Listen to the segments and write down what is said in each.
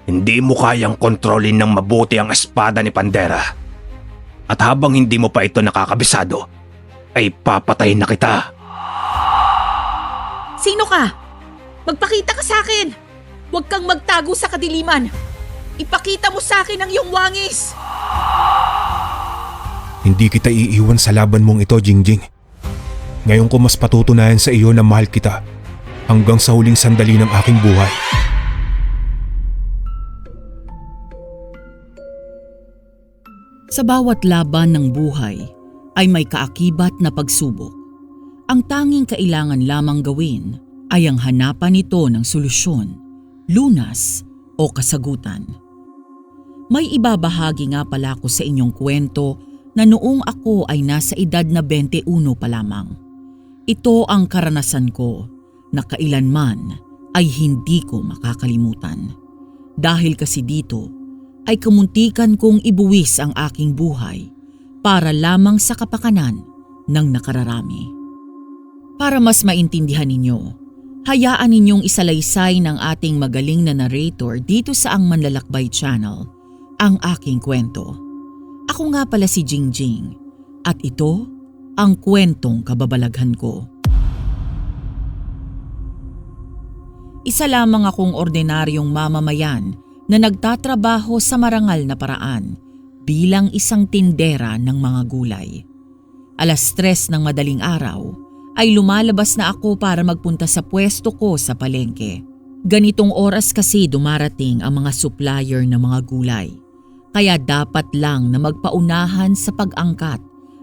Hindi mo kayang kontrolin ng mabuti ang espada ni Pandera. At habang hindi mo pa ito nakakabisado, ay papatayin na kita. Sino ka? Magpakita ka sa akin! Huwag kang magtago sa kadiliman! Ipakita mo sa akin ang iyong wangis! Hindi kita iiwan sa laban mong ito, Jingjing. Ngayon ko mas patutunayan sa iyo na mahal kita hanggang sa huling sandali ng aking buhay. Sa bawat laban ng buhay ay may kaakibat na pagsubok. Ang tanging kailangan lamang gawin ay ang hanapan nito ng solusyon, lunas o kasagutan. May ibabahagi nga pala ko sa inyong kwento na noong ako ay nasa edad na 21 pa lamang. Ito ang karanasan ko na kailanman ay hindi ko makakalimutan. Dahil kasi dito ay kamuntikan kong ibuwis ang aking buhay para lamang sa kapakanan ng nakararami. Para mas maintindihan ninyo, hayaan ninyong isalaysay ng ating magaling na narrator dito sa Ang Manlalakbay Channel ang aking kwento. Ako nga pala si Jingjing at ito ang kwentong kababalaghan ko. Isa lamang akong ordinaryong mamamayan na nagtatrabaho sa marangal na paraan bilang isang tindera ng mga gulay. 3:00 ng madaling araw ay lumalabas na ako para magpunta sa pwesto ko sa palengke. Ganitong oras kasi dumarating ang mga supplier ng mga gulay. Kaya dapat lang na magpaunahan sa pag-angkat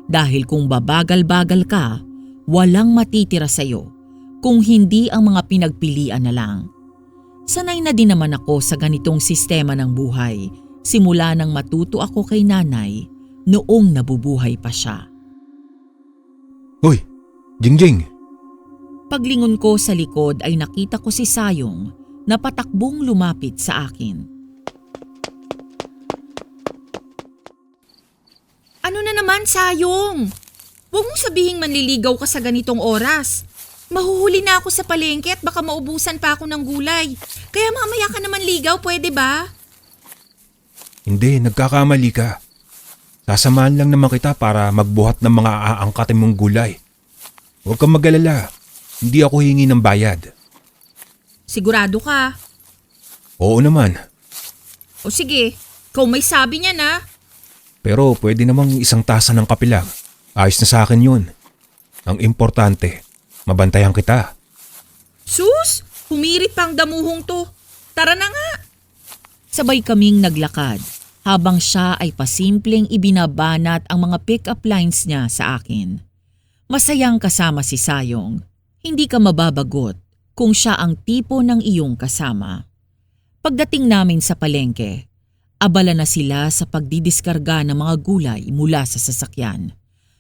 dahil kung babagal-bagal ka, walang matitira sa'yo kung hindi ang mga pinagpilian na lang. Sanay na din naman ako sa ganitong sistema ng buhay simula nang matuto ako kay nanay noong nabubuhay pa siya. Hoy, Jingjing! Paglingon ko sa likod ay nakita ko si Sayong na patakbong lumapit sa akin. Ano na naman, Sayong? Huwag mong sabihing manliligaw ka sa ganitong oras. Mahuhuli na ako sa palengke at baka maubusan pa ako ng gulay. Kaya mamaya ka naman ligaw, pwede ba? Hindi, nagkakamali ka. Sasamahan lang naman kita para magbuhat ng mga aangkatin mong gulay. Huwag kang mag-alala, hindi ako hingi ng bayad. Sigurado ka? Oo naman, O sige, ikaw may sabi niya na. pero pwede namang isang tasa ng kape lang. Ayos na sa akin yun. Ang importante, mabantayan kita. Sus, humirit pang damuhong to. Tara na nga. Sabay kaming naglakad habang siya ay pasimpleng ibinabanat ang mga pick-up lines niya sa akin. Masayang kasama si Sayong. Hindi ka mababagot kung siya ang tipo ng iyong kasama. Pagdating namin sa palengke, abala na sila sa pagdidiskarga ng mga gulay mula sa sasakyan.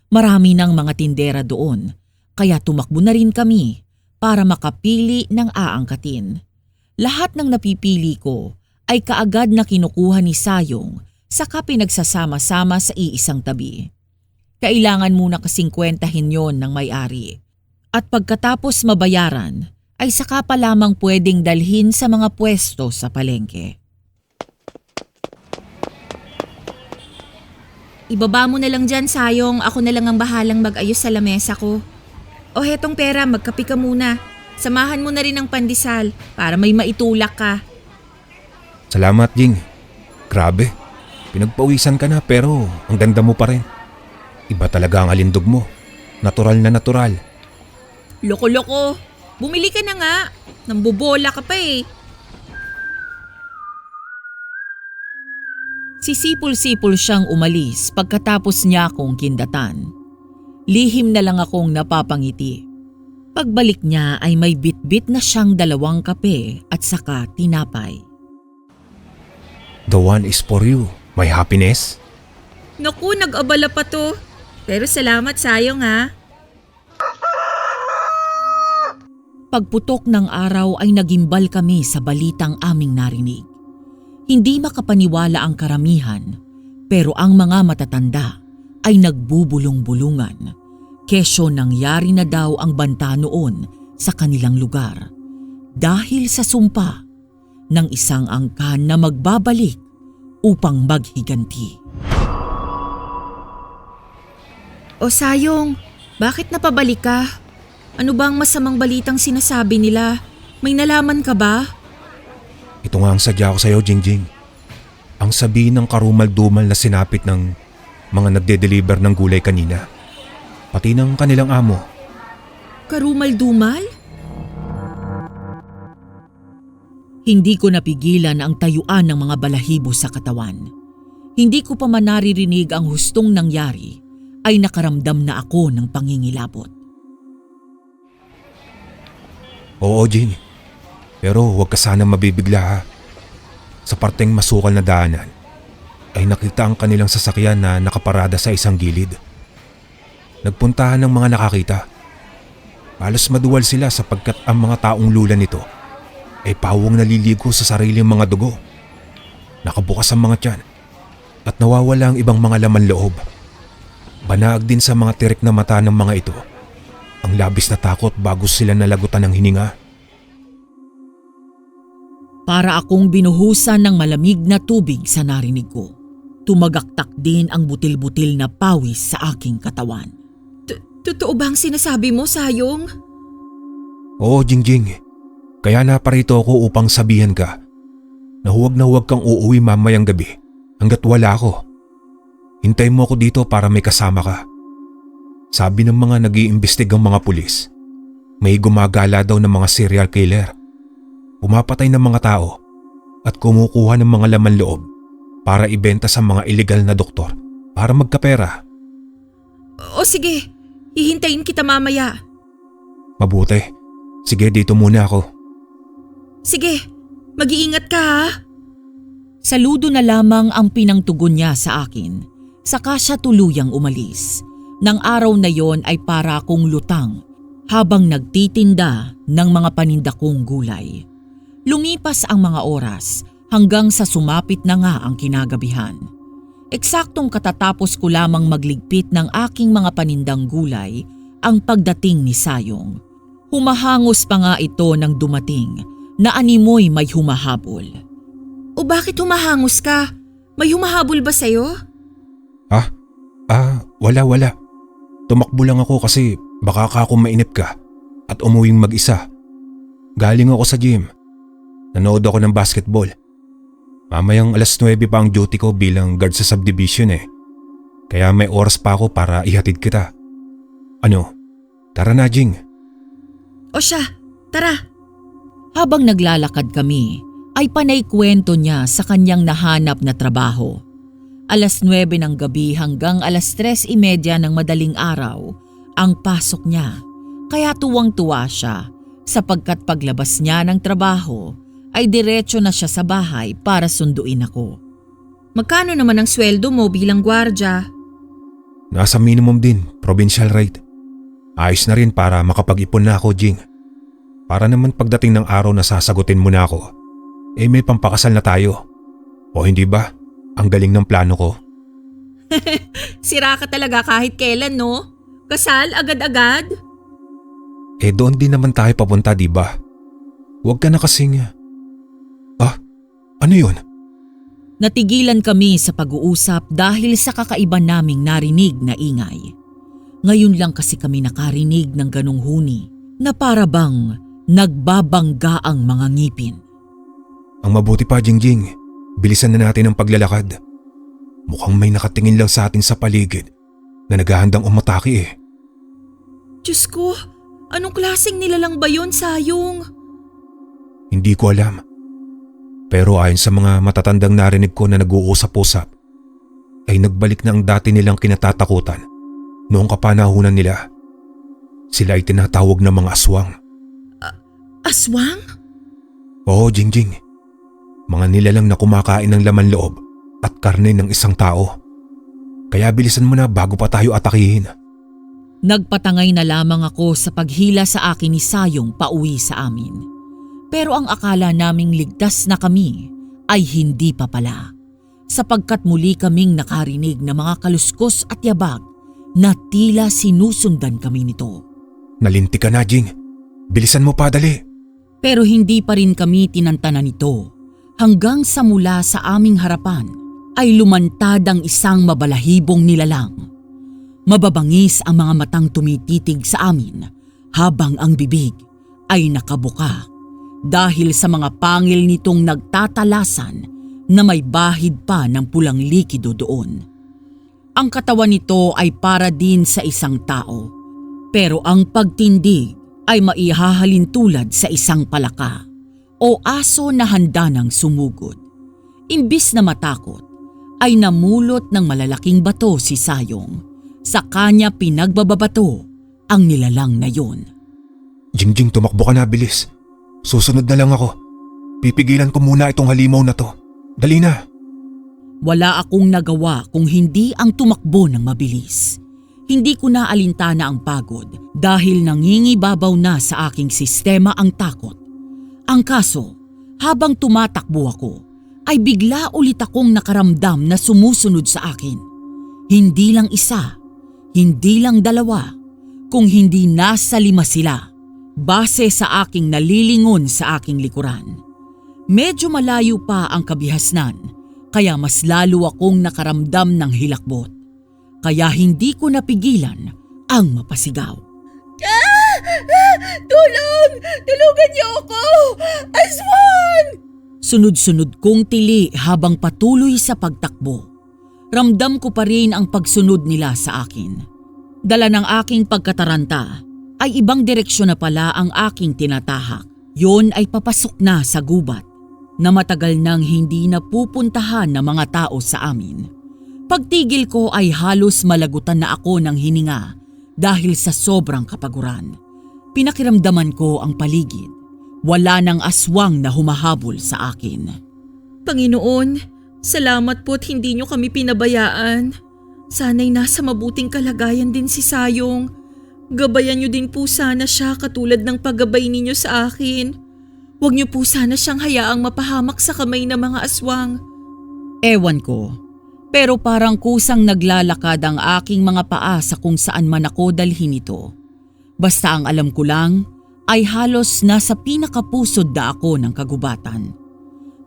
Marami ng mga tindera doon, kaya tumakbo na rin kami para makapili ng aangkatin. Lahat ng napipili ko ay kaagad na kinukuha ni Sayong saka pinagsasama-sama sa iisang tabi. Kailangan muna kasing kwentahin yon ng may-ari. At pagkatapos mabayaran, ay saka pa lamang pwedeng dalhin sa mga pwesto sa palengke. Ibaba mo na lang dyan, Sayong. Ako na lang ang bahalang mag-ayos sa lamesa ko. O hetong pera, magkape ka muna. Samahan mo na rin ng pandesal para may maitulak ka. Salamat, Jing. Grabe, pinagpawisan ka na pero ang ganda mo pa rin. Iba talaga ang alindog mo. Natural na natural. Loko-loko. Bumili ka na nga. Nambobola ka pa eh. Sisipol-sipol siyang umalis pagkatapos niya akong kindatan. Lihim na lang akong napapangiti. Pagbalik niya ay may bitbit na siyang 2 kape at saka tinapay. The one is for you, my happiness. Naku, nag-abala pa to. Pero salamat, Sayong ha. Pagputok ng araw ay nagimbal kami sa balitang aming narinig. Hindi makapaniwala ang karamihan, pero ang mga matatanda ay nagbubulong-bulungan. Kesyo nangyari na daw ang banta noon sa kanilang lugar. dahil sa sumpa ng isang angkan na magbabalik upang maghiganti. O Sayong, bakit napabalik ka? Ano ba ang masamang balitang sinasabi nila? May nalaman ka ba? Ito nga ang sadya ko sa'yo, Jingjing. Ang sabihin ng karumal-dumal na sinapit ng mga nagde-deliver ng gulay kanina. Pati ng kanilang amo. Karumal-dumal? Hindi ko napigilan ang tayuan ng mga balahibo sa katawan. Hindi ko pa man naririnig ang hustong nangyari ay nakaramdam na ako ng pangingilabot. Oo, Jing. Pero huwag ka sana mabibigla ha. Sa parteng masukal na daanan ay nakita ang kanilang sasakyan na nakaparada sa isang gilid. Nagpuntahan ng mga nakakita. Halos maduwal sila sapagkat ang mga taong lula nito ay pawang naliligo sa sariling mga dugo. Nakabukas ang mga tiyan at nawawala ang ibang mga laman loob. Banaag din sa mga tirik na mata ng mga ito ang labis na takot bago sila nalagutan ng hininga. Para akong binuhusan ng malamig na tubig sa narinig ko. Tumagaktak din ang butil-butil na pawis sa aking katawan. Totoo ba ang sinasabi mo, Sayong? Oo, Jingjing. Kaya naparito ako upang sabihan ka na huwag kang uuwi mamayang gabi hanggat wala ako. Hintayin mo ako dito para may kasama ka. Sabi ng mga nag-iimbestigang mga pulis, may gumagala daw ng mga serial killer. Pumapatay ng mga tao at kumukuha ng mga laman loob para ibenta sa mga illegal na doktor para magkapera. O sige, hihintayin kita mamaya. Mabuti. Sige, dito muna ako. Sige, mag-iingat ka ha. Saludo na lamang ang pinangtugon niya sa akin, saka siya tuluyang umalis. Nang araw na yon ay para akong lutang habang nagtitinda ng mga paninda kong gulay. Lumipas ang mga oras hanggang sa sumapit na nga ang kinagabihan. Eksaktong katatapos ko lamang magligpit ng aking mga panindang gulay ang pagdating ni Sayong. Humahangos pa nga ito nang dumating na animoy may humahabol. O bakit humahangos ka? May humahabol ba sa'yo? Wala. Tumakbo lang ako kasi baka ka akong mainip ka at umuwing mag-isa. Galing ako sa gym. Nanood ako ng basketball. Mamayang 9:00 pa ang duty ko bilang guard sa subdivision eh. Kaya may oras pa ako para ihatid kita. Ano? Tara na, Jing. O siya, tara. Habang naglalakad kami, ay panay kwento niya sa kanyang nahanap na trabaho. 9:00 ng gabi hanggang 3:30 ng madaling araw ang pasok niya. Kaya tuwang-tuwa siya sapagkat paglabas niya ng trabaho ay diretso na siya sa bahay para sunduin ako. Magkano naman ang sweldo mo bilang gwardya? Nasa minimum din, provincial rate. Ayos na rin para makapag-ipon na ako, Jing. Para naman pagdating ng araw na sasagutin mo na ako, may pampakasal na tayo. O hindi ba? Ang galing ng plano ko. Sira ka talaga kahit kailan, no? Kasal agad-agad? Doon din naman tayo papunta, di ba? Huwag ka na kasing... ano yun? Natigilan kami sa pag-uusap dahil sa kakaiba naming narinig na ingay. Ngayon lang kasi kami nakarinig ng ganong huni na para bang nagbabangga ang mga ngipin. Ang mabuti pa, Jingjing, bilisan na natin ang paglalakad. Mukhang may nakatingin lang sa atin sa paligid na naghahandang umatake eh. Diyos ko, anong klaseng nilalang ba yun, Sayong? Hindi ko alam. Pero ayon sa mga matatandang narinig ko na nag-uusap-usap, ay nagbalik na ang dati nilang kinatatakutan noong kapanahunan nila. Sila ay tinatawag na mga aswang. Aswang? Oo, Jingjing. Mga nilalang na kumakain ng laman loob at karne ng isang tao. Kaya bilisan mo na bago pa tayo atakihin. Nagpatangay na lamang ako sa paghila sa akin ni Sayong pauwi sa amin. Pero ang akala naming ligtas na kami ay hindi pa pala. Sapagkat muli kaming nakarinig na mga kaluskos at yabag na tila sinusundan kami nito. Nalinti ka na, Jing. Bilisan mo pa, dali. Pero hindi pa rin kami tinantanan nito hanggang sa mula sa aming harapan ay lumantad ang isang mabalahibong nilalang. Mababangis ang mga matang tumititig sa amin habang ang bibig ay nakabuka dahil sa mga pangil nitong nagtatalasan na may bahid pa ng pulang likido doon. Ang katawan nito ay para din sa isang tao, pero ang pagtindig ay maihahalin tulad sa isang palaka o aso na handa ng sumugod. Imbis na matakot, ay namulot ng malalaking bato si Sayong. Sa kanya pinagbababato ang nilalang na yun. Jingjing, tumakbo ka na, bilis. Susunod na lang ako. Pipigilan ko muna itong halimaw na to. Dali na. Wala akong nagawa kung hindi ang tumakbo ng mabilis. Hindi ko na alintana ang pagod dahil nangingibabaw na sa aking sistema ang takot. Ang kaso, habang tumatakbo ako, ay bigla ulit akong nakaramdam na sumusunod sa akin. Hindi lang isa, hindi lang dalawa, kung hindi nasa 5 sila, base sa aking nalilingon sa aking likuran. Medyo malayo pa ang kabihasnan, kaya mas lalo akong nakaramdam ng hilakbot. Kaya hindi ko napigilan ang mapasigaw. Tulong! Tulungan niyo ako! Aswang! Sunod-sunod kong tili habang patuloy sa pagtakbo. Ramdam ko pa rin ang pagsunod nila sa akin. Dala ng aking pagkataranta ay ibang direksyon na pala ang aking tinatahak. Yon ay papasok na sa gubat na matagal nang hindi napupuntahan ng mga tao sa amin. Pagtigil ko ay halos malagutan na ako ng hininga dahil sa sobrang kapaguran. Pinakiramdaman ko ang paligid. Wala nang aswang na humahabol sa akin. Panginoon, salamat po't hindi niyo kami pinabayaan. Sana'y nasa mabuting kalagayan din si Sayong. Gabayan niyo din po sana siya katulad ng paggabay ninyo sa akin. Huwag niyo po sana siyang hayaang mapahamak sa kamay ng mga aswang. Ewan ko, pero parang kusang naglalakad ang aking mga paa sa kung saan man ako dalhin ito. Basta ang alam ko lang ay halos nasa pinakapusod na ako ng kagubatan.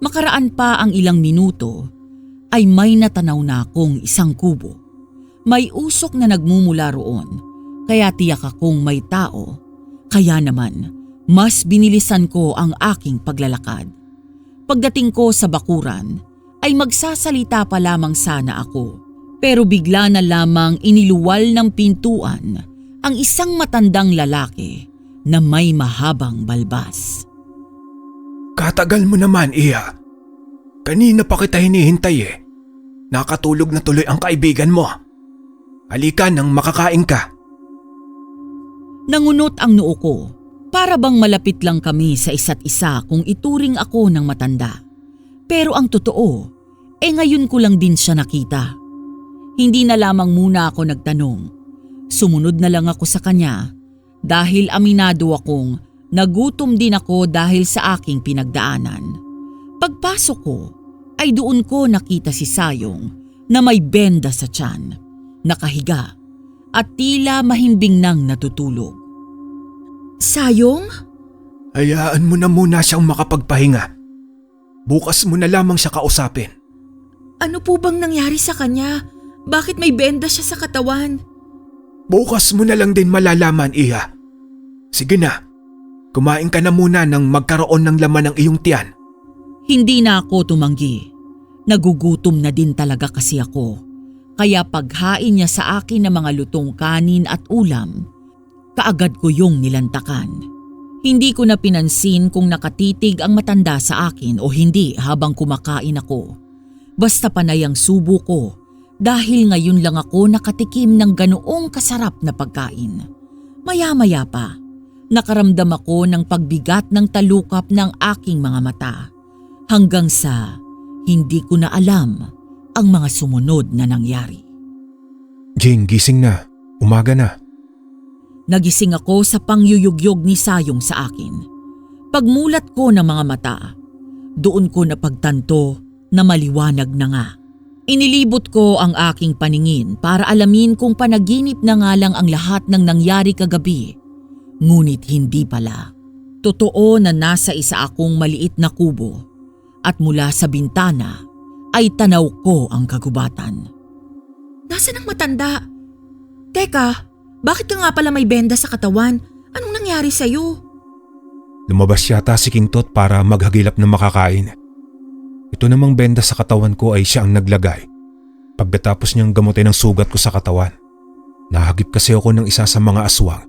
Makaraan pa ang ilang minuto ay may natanaw na akong isang kubo. May usok na nagmumula roon, kaya tiyak akong may tao. Kaya naman, mas binilisan ko ang aking paglalakad. Pagdating ko sa bakuran, ay magsasalita pa lamang sana ako. Pero bigla na lamang iniluwal ng pintuan ang isang matandang lalaki na may mahabang balbas. Katagal mo naman, Iya. Kanina pa kita hinihintay eh. Nakatulog na tuloy ang kaibigan mo. Halika nang makakain ka. Nangunot ang noo ko. Para bang malapit lang kami sa isa't isa kung ituring ako ng matanda. Pero ang totoo, ngayon ko lang din siya nakita. Hindi na lamang muna ako nagtanong. Sumunod na lang ako sa kanya dahil aminado akong nagutom din ako dahil sa aking pinagdaanan. Pagpasok ko ay doon ko nakita si Sayong na may benda sa tiyan, nakahiga at tila mahimbing nang natutulog. Sayong? Hayaan mo na muna siyang makapagpahinga. Bukas mo na lamang siya kausapin. Ano po bang nangyari sa kanya? Bakit may benda siya sa katawan? Bukas mo na lang din malalaman, Iya. Sige na, kumain ka na muna nang magkaroon ng laman ng iyong tiyan. Hindi na ako tumanggi. Nagugutom na din talaga kasi ako. Kaya paghain niya sa akin ng mga lutong kanin at ulam, kaagad ko yung nilantakan. Hindi ko na pinansin kung nakatitig ang matanda sa akin o hindi habang kumakain ako. Basta panay ang subo ko dahil ngayon lang ako nakatikim ng ganoong kasarap na pagkain. Maya-maya pa, nakaramdam ako ng pagbigat ng talukap ng aking mga mata. Hanggang sa hindi ko na alam ang mga sumunod na nangyari. Jing, gising na. Umaga na. Nagising ako sa pangyuyugyog ni Sayong sa akin. Pagmulat ko ng mga mata, doon ko napagtanto na maliwanag na nga. Inilibot ko ang aking paningin para alamin kung panaginip na nga lang ang lahat ng nangyari kagabi. Ngunit hindi pala. Totoo na nasa isa akong maliit na kubo at mula sa bintana ay tanaw ko ang kagubatan. Nasaan ang matanda? Teka, bakit ka nga pala may benda sa katawan? Anong nangyari sa'yo? Lumabas yata si King Tot para maghagilap ng makakain. Ito namang benda sa katawan ko ay siya ang naglagay. Pagkatapos niyang gamutin ang sugat ko sa katawan, nahagip kasi ako ng isa sa mga aswang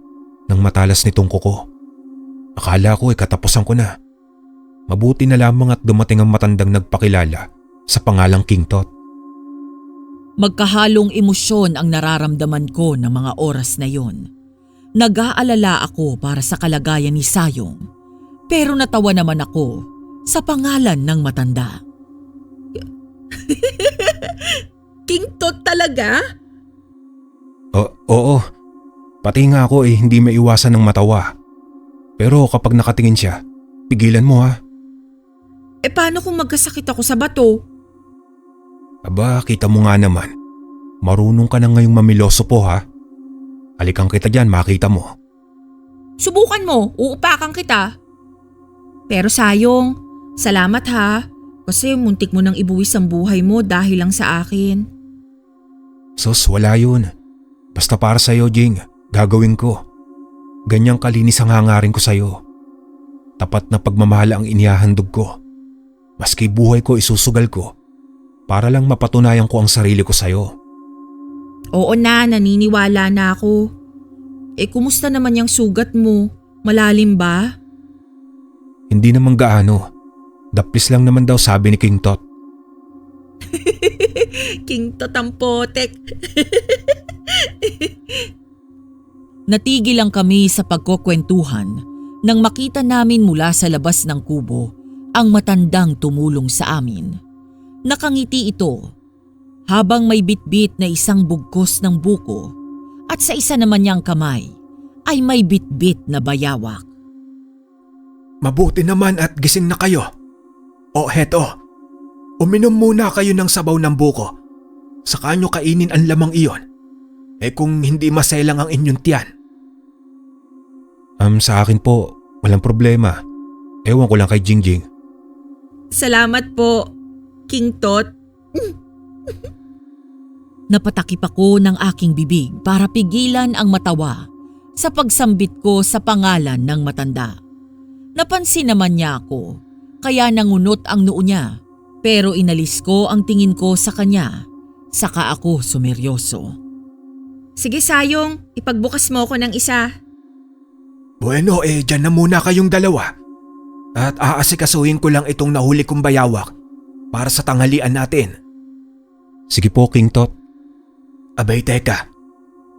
ng matalas nitong kuko. Akala ko ay katapusan ko na. Mabuti na lamang at dumating ang matandang nagpakilala sa pangalang King Tot. Magkahalong emosyon ang nararamdaman ko ng mga oras na yon. Nag-aalala ako para sa kalagayan ni Sayong, pero natawa naman ako sa pangalan ng matanda. King Tot talaga? Oo, pati nga ako hindi maiwasan ng matawa. Pero kapag nakatingin siya, pigilan mo ha. Paano kung magkasakit ako sa bato? Aba, kita mo nga naman. Marunong ka na ngayong mamiloso po ha. Halikan kita dyan, makita mo. Subukan mo, uupakan kita. Pero Sayong, salamat ha. Kasi muntik mo nang ibuwis ang buhay mo dahil lang sa akin. Sus, wala yun. Basta para sa'yo, Jing, gagawin ko. Ganyang kalinis ang hangarin ko sa'yo. Tapat na pagmamahal ang inihahandog ko. Maski buhay ko isusugal ko para lang mapatunayan ko ang sarili ko sa'yo. Oo na, naniniwala na ako. Kumusta naman yung sugat mo? Malalim ba? Hindi naman gaano. Daplis lang naman daw sabi ni King Tot. King Tot ang potek. Natigil lang kami sa pagkukwentuhan nang makita namin mula sa labas ng kubo ang matandang tumulong sa amin. Nakangiti ito habang may bitbit na isang bugkos ng buko at sa isa naman niyang kamay ay may bitbit na bayawak. Mabuti naman at gising na kayo. O heto, uminom muna kayo ng sabaw ng buko. Saka nyo kainin ang lamang iyon. Kung hindi maselang ang inyong tiyan. Sa akin po, walang problema. Ewan ko lang kay Jingjing. Salamat po, King Tot. Napatakip ako ng aking bibig para pigilan ang matawa sa pagsambit ko sa pangalan ng matanda. Napansin naman niya ako, kaya nangunot ang noo niya, pero inalis ko ang tingin ko sa kanya, saka ako sumeryoso. Sige Sayong, ipagbukas mo ko ng isa. Bueno, dyan na muna kayong dalawa. At aasikasuhin ko lang itong nahuli kong bayawak para sa tanghalian natin. Sige po, King Tot. Abay teka,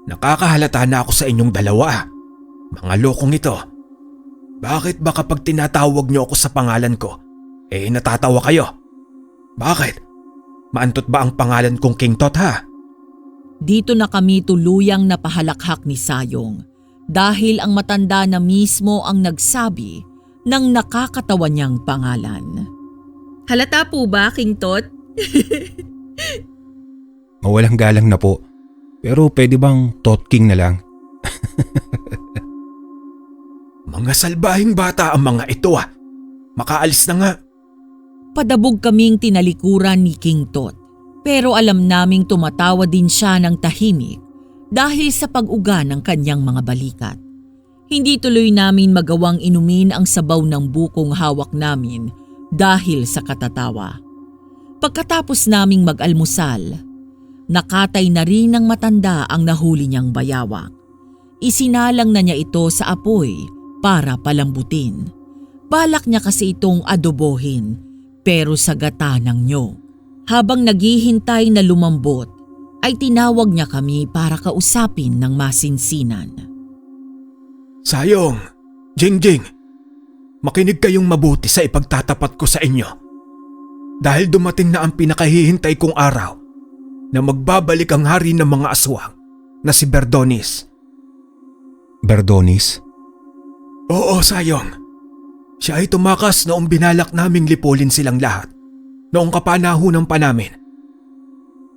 nakakahalata na ako sa inyong dalawa. Mga lokong ito. Bakit ba kapag tinatawag niyo ako sa pangalan ko, natatawa kayo? Bakit? Maantot ba ang pangalan kong King Tot ha? Dito na kami tuluyang napahalakhak ni Sayong dahil ang matanda na mismo ang nagsabi ng nakakatawa niyang pangalan. Halata po ba, King Tot? Mawalang galang na po. Pero pwede bang Tot King na lang? Mga salbahing bata ang mga ito ah. Makaalis na nga. Padabog kaming tinalikuran ni King Tot. Pero alam naming tumatawa din siya ng tahimik dahil sa pag-uga ng kanyang mga balikat. Hindi tuloy namin magawang inumin ang sabaw ng bukong hawak namin dahil sa katatawa. Pagkatapos naming mag-almusal, nakatay na rin ng matanda ang nahuli niyang bayawak. Isinalang na niya ito sa apoy para palambutin. Balak niya kasi itong adobohin pero sa gata ng niyog. Habang naghihintay na lumambot, ay tinawag niya kami para kausapin ng masinsinan. Sayong, Jingjing, makinig kayong mabuti sa ipagtatapat ko sa inyo. Dahil dumating na ang pinakahihintay kong araw na magbabalik ang hari ng mga aswang na si Berdonis. Berdonis? Oo, Sayong. Siya ay tumakas noong binalak naming lipulin silang lahat. Noong kapanahunan pa namin.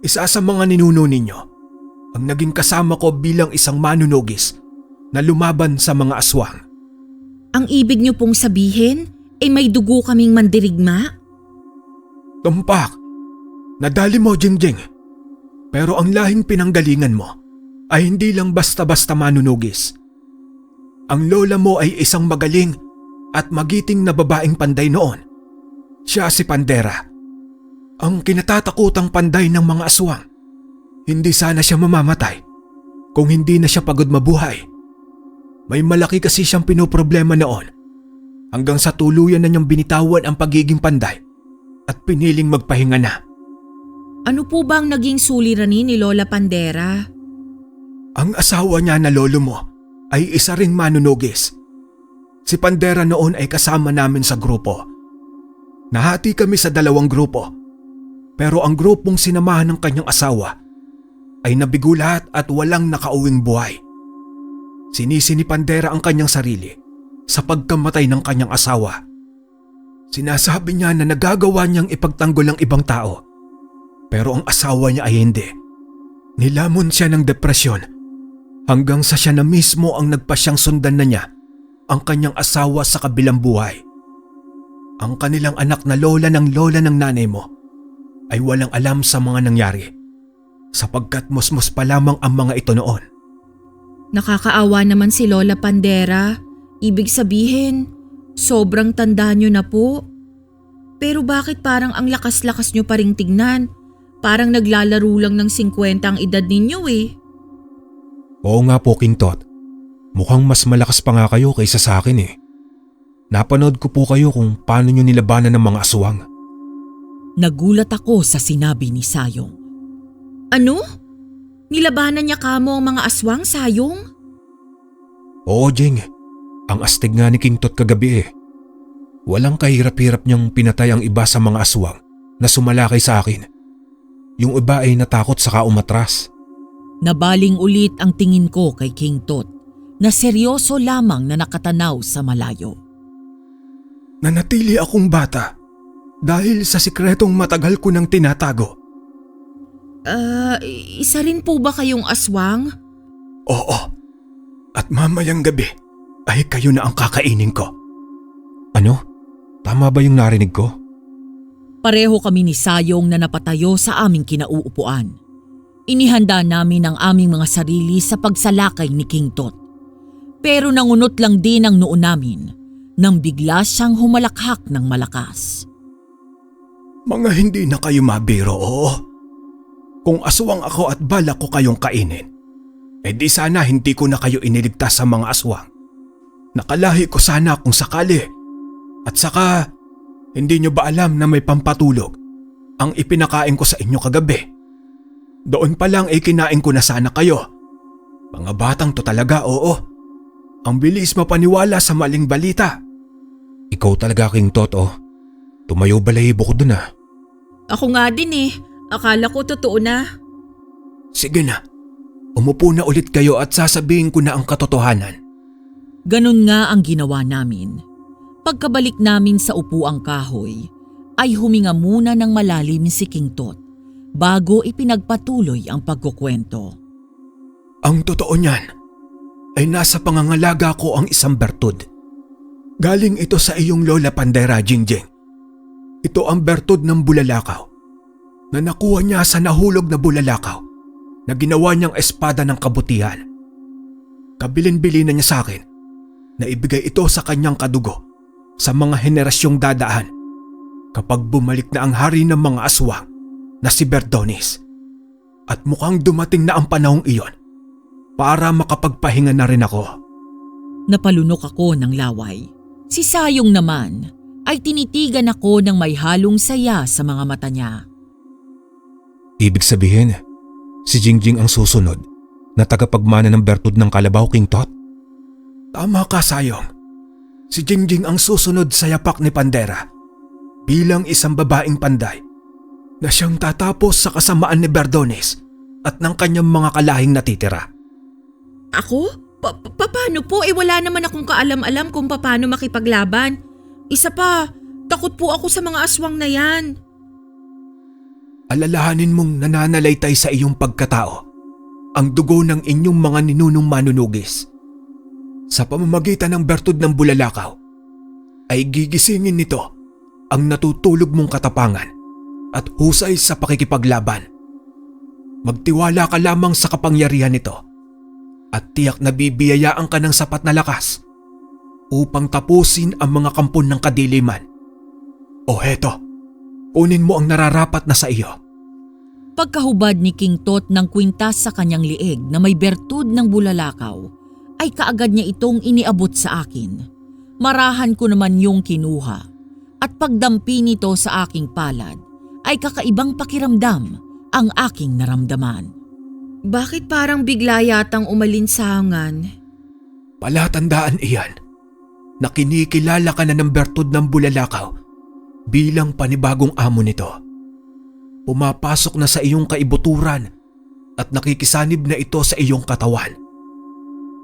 Isa sa mga ninuno ninyo ang naging kasama ko bilang isang manunugis na lumaban sa mga aswang. Ang ibig niyo pong sabihin, may dugo kaming mandirigma? Tumpak, nadali mo Jingjing. Pero ang lahing pinanggalingan mo ay hindi lang basta-basta manunugis. Ang lola mo ay isang magaling at magiting na babaeng panday noon. Siya si Pandera, ang kinatatakutang panday ng mga aswang. Hindi sana siya mamamatay kung hindi na siya pagod mabuhay. May malaki kasi siyang pinoproblema noon hanggang sa tuluyan na niyang binitawan ang pagiging panday at piniling magpahinga na. Ano po ba ang naging suliranin ni Lola Pandera? Ang asawa niya na lolo mo ay isa ring manunugis. Si Pandera noon ay kasama namin sa grupo. Nahati kami sa 2 grupo. Pero ang grupong sinamahan ng kanyang asawa ay nabigo lahat at walang nakauwing buhay. Sinisi ni Pandera ang kanyang sarili sa pagkamatay ng kanyang asawa. Sinasabi niya na nagagawa niyang ipagtanggol ang ibang tao. Pero ang asawa niya ay hindi. Nilamon siya ng depresyon hanggang sa siya na mismo ang nagpasyang sundan na niya ang kanyang asawa sa kabilang buhay. Ang kanilang anak na lola ng nanay mo ay walang alam sa mga nangyari sapagkat musmus pa lamang ang mga ito noon. Nakakaawa naman si Lola Pandera. Ibig sabihin, sobrang tanda niyo na po. Pero bakit parang ang lakas-lakas niyo pa ring tignan? Parang naglalaro lang ng 50 ang edad ninyo eh. Oo nga po, King Tot. Mukhang mas malakas pa nga kayo kaysa sa akin eh. Napanood ko po kayo kung paano nyo nilabanan ng mga aswang. Nagulat ako sa sinabi ni Sayong. Ano? Nilabanan niya kamo ang mga aswang, Sayong? Oo, Jing. Ang astig nga ni King Tot kagabi eh. Walang kahirap-hirap niyang pinatay ang iba sa mga aswang na sumalakay sa akin. Yung iba ay natakot saka umatras. Nabaling ulit ang tingin ko kay King Tot na seryoso lamang na nakatanaw sa malayo. Nanatili akong bata dahil sa sikretong matagal ko nang tinatago. Isa rin po ba kayong aswang? Oo. At mamayang gabi ay kayo na ang kakainin ko. Ano? Tama ba yung narinig ko? Pareho kami ni Sayong na napatayo sa aming kinauupuan. Inihanda namin ang aming mga sarili sa pagsalakay ni King Tot. Pero nangunot lang din ang noo namin nang bigla siyang humalakhak ng malakas. Mga hindi na kayo mabiro, oo. Kung aswang ako at balak ko kayong kainin, di sana hindi ko na kayo iniligtas sa mga aswang. Nakalahi ko sana kung sakali. At saka, hindi nyo ba alam na may pampatulog ang ipinakain ko sa inyo kagabi? Doon pa lang kinain ko na sana kayo. Mga batang to talaga, oo. Ang bilis mapaniwala sa maling balita. Ikaw talaga, King Tot, oh. Tumayo balahibo ko dun ah. Ako nga din eh. Akala ko totoo na. Sige na. Umupo na ulit kayo at sasabihin ko na ang katotohanan. Ganun nga ang ginawa namin. Pagkabalik namin sa upuang kahoy, ay huminga muna ng malalim si King Tot bago ipinagpatuloy ang pagkukwento. Ang totoo niyan ay nasa pangangalaga ko ang isang bertud. Galing ito sa iyong Lola Pandera, Jingjing. Ito ang bertud ng bulalakaw na nakuha niya sa nahulog na bulalakaw na ginawa niyang espada ng kabutihan. Kabilin-bili na niya sa akin na ibigay ito sa kanyang kadugo sa mga henerasyong dadaan kapag bumalik na ang hari ng mga aswang na si Berdonis. At mukhang dumating na ang panahong iyon para makapagpahinga na rin ako. Napalunok ako ng laway. Si Sayong naman ay tinitigan ako ng may halong saya sa mga mata niya. Ibig sabihin, si Jingjing ang susunod na tagapagmana ng bertud ng Kalabaw, King Tot? Tama ka, Sayong. Si Jingjing ang susunod sa yapak ni Pandera bilang isang babaeng panday na siyang tatapos sa kasamaan ni Berdones at ng kanyang mga kalahing natitira. Ako? Paano po? Wala naman akong kaalam-alam kung paano makipaglaban. Isa pa, takot po ako sa mga aswang na yan. Alalahanin mong nananalaytay sa iyong pagkatao ang dugo ng inyong mga ninunong manunugis. Sa pamamagitan ng bertud ng bulalakaw, ay gigisingin nito ang natutulog mong katapangan at husay sa pakikipaglaban. Magtiwala ka lamang sa kapangyarihan nito at tiyak na bibiyayaan ka ng sapat na lakas upang tapusin ang mga kampon ng kadiliman. O heto, kunin mo ang nararapat na sa iyo. Pagkahubad ni King Tot ng kwintas sa kanyang lieg na may bertud ng bulalakaw, ay kaagad niya itong iniabot sa akin. Marahan ko naman yung kinuha at pagdampi nito sa aking palad ay kakaibang pakiramdam ang aking naramdaman. Bakit parang bigla yatang umalinsangan? Palatandaan iyan na kinikilala ka na ng bertud ng bulalakaw bilang panibagong amo nito. Pumapasok na sa iyong kaibuturan at nakikisanib na ito sa iyong katawan.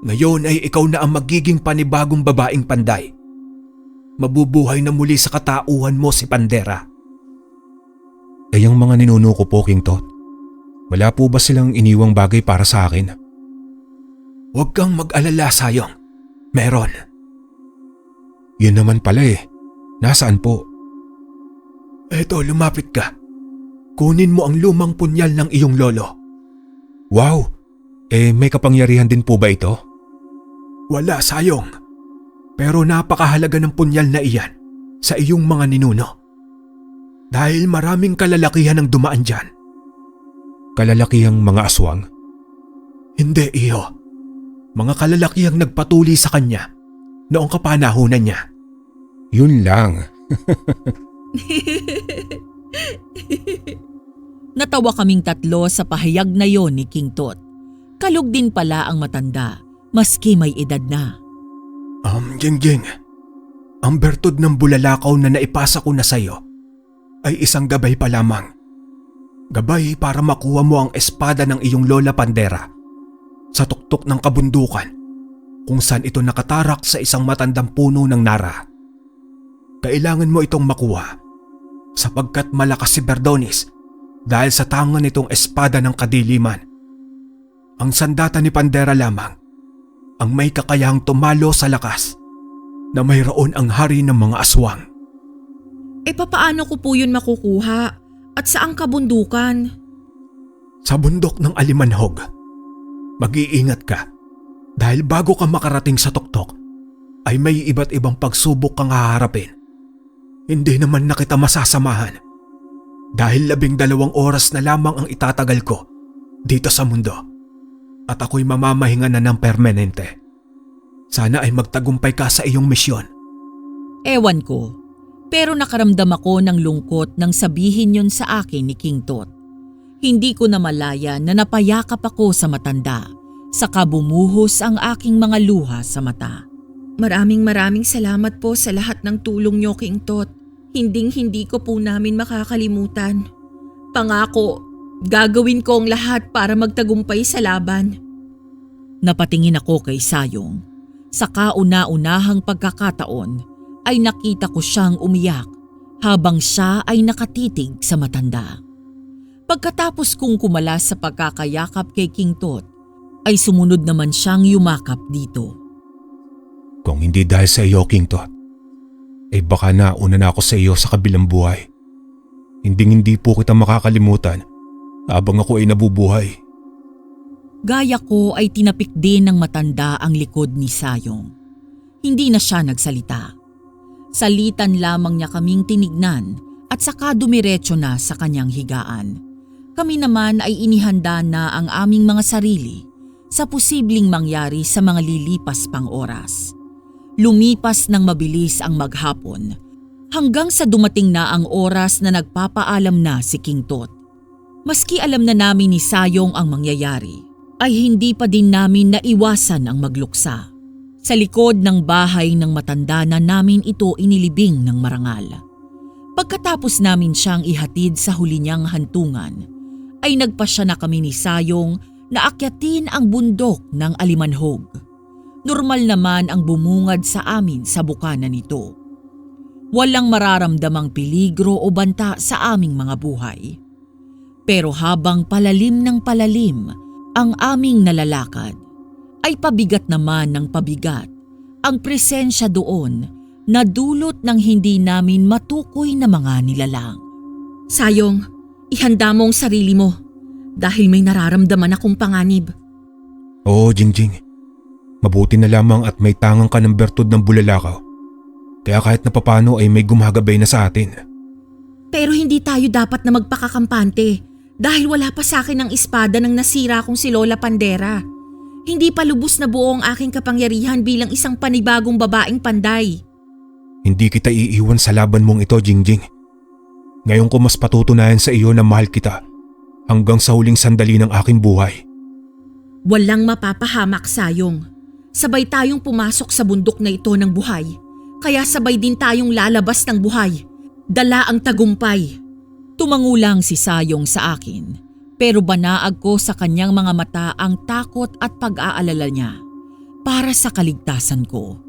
Ngayon ay ikaw na ang magiging panibagong babaeng Panday. Mabubuhay na muli sa katauhan mo si Pandera. Ay ang mga ninuno ko po, King Tot. Wala po ba silang iniwang bagay para sa akin? Huwag kang mag-alala, Sayong. Meron. Yun naman pala eh. Nasaan po? Eto, lumapit ka. Kunin mo ang lumang punyal ng iyong lolo. Wow! May kapangyarihan din po ba ito? Wala, Sayong. Pero napakahalaga ng punyal na iyan sa iyong mga ninuno. Dahil maraming kalalakihan ang dumaan dyan. Kalalakihang mga aswang? Hindi, iyo. Mga kalalakihang nagpatuli sa kanya noong kapanahunan niya. Yun lang. Natawa kaming tatlo sa pahayag na yon ni King Tot. Kalog din pala ang matanda, maski may edad na. Jingjing, ang bertud ng bulalakaw na naipasa ko na sayo ay isang gabay pa lamang. Gabay para makuha mo ang espada ng iyong lola Pandera sa tuktok ng kabundukan kung saan ito nakatarak sa isang matandang puno ng nara. Kailangan mo itong makuha sapagkat malakas si Berdonis dahil sa tangan nitong espada ng kadiliman. Ang sandata ni Pandera lamang ang may kakayahang tumalo sa lakas na mayroon ang hari ng mga aswang. Papaano ko po yun makukuha? At saang kabundukan? Sa bundok ng Alimanhog. Mag-iingat ka dahil bago ka makarating sa tuktok ay may iba't ibang pagsubok kang haharapin. Hindi naman na kita masasamahan dahil 12 oras na lamang ang itatagal ko dito sa mundo at ako'y mamamahinga na ng permanente. Sana ay magtagumpay ka sa iyong misyon. Ewan ko, pero nakaramdam ako ng lungkot nang sabihin yon sa akin ni King Tot. Hindi ko na malaya na napayakap ako sa matanda, saka bumuhos ang aking mga luha sa mata. Maraming salamat po sa lahat ng tulong niyo, King Tot. Hinding-hindi ko po namin makakalimutan. Pangako, gagawin ko ang lahat para magtagumpay sa laban. Napatingin ako kay Sayong. Sa kauna-unahang pagkakataon ay nakita ko siyang umiyak habang siya ay nakatitig sa matanda. Pagkatapos kong kumalas sa pagkakayakap kay King Tot, ay sumunod naman siyang yumakap dito. Kung hindi dahil sa iyo, King Tot, ay baka nauna na ako sa iyo sa kabilang buhay. Hindi po kita makakalimutan habang ako ay nabubuhay. Gaya ko ay tinapik din ng matanda ang likod ni Sayong. Hindi na siya nagsalita. Salitan lamang niya kaming tinignan at saka dumiretso na sa kanyang higaan. Kami naman ay inihanda na ang aming mga sarili sa posibleng mangyari sa mga lilipas pang oras. Lumipas ng mabilis ang maghapon hanggang sa dumating na ang oras na nagpapaalam na si King Tot. Maski alam na namin ni Sayong ang mangyayari, ay hindi pa din namin naiwasan ang magluksa. Sa likod ng bahay ng matanda na namin ito inilibing ng marangal. Pagkatapos namin siyang ihatid sa huli niyang hantungan, ay nagpasya na kami ni Sayong na akyatin ang bundok ng Alimanhog. Normal naman ang bumungad sa amin sa bukana nito. Walang mararamdamang peligro o banta sa aming mga buhay. Pero habang palalim ng palalim ang aming nalalakad, ay pabigat naman ng pabigat ang presensya doon na dulot ng hindi namin matukoy na mga nilalang. Sayong, ihanda mo ang sarili mo dahil may nararamdaman akong panganib. Oo, Jingjing. Mabuti na lamang at may tangang ka ng bertud ng bulalakaw. Kaya kahit na papano ay may gumagabay na sa atin. Pero hindi tayo dapat na magpakakampante dahil wala pa sa akin ang espada ng nasira kong si Lola Pandera. Hindi pa lubos na buo ang aking kapangyarihan bilang isang panibagong babaeng panday. Hindi kita iiwan sa laban mong ito, Jingjing. Ngayon ko mas patutunayan sa iyo na mahal kita hanggang sa huling sandali ng aking buhay. Walang mapapahamak, Sayong. Sabay tayong pumasok sa bundok na ito ng buhay. Kaya sabay din tayong lalabas ng buhay. Dala ang tagumpay. Tumangulang si Sayong sa akin, pero banaag ko sa kanyang mga mata ang takot at pag-aalala niya para sa kaligtasan ko.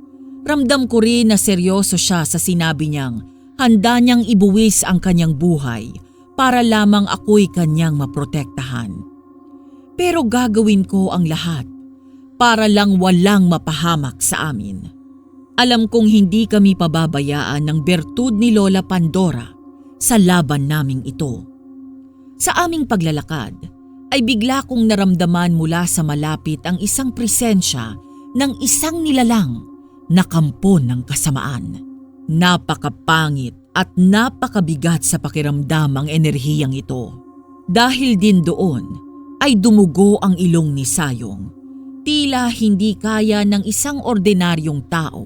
Ramdam ko rin na seryoso siya sa sinabi niyang handa niyang ibuwis ang kanyang buhay para lamang ako'y kanyang maprotektahan. Pero gagawin ko ang lahat para lang walang mapahamak sa amin. Alam kong hindi kami pababayaan ng bertud ni Lola Pandora sa laban naming ito. Sa aming paglalakad ay bigla kong naramdaman mula sa malapit ang isang presensya ng isang nilalang na kampon ng kasamaan. Napakapangit at napakabigat sa pakiramdam ang enerhiyang ito. Dahil din doon ay dumugo ang ilong ni Sayong. Tila hindi kaya ng isang ordinaryong tao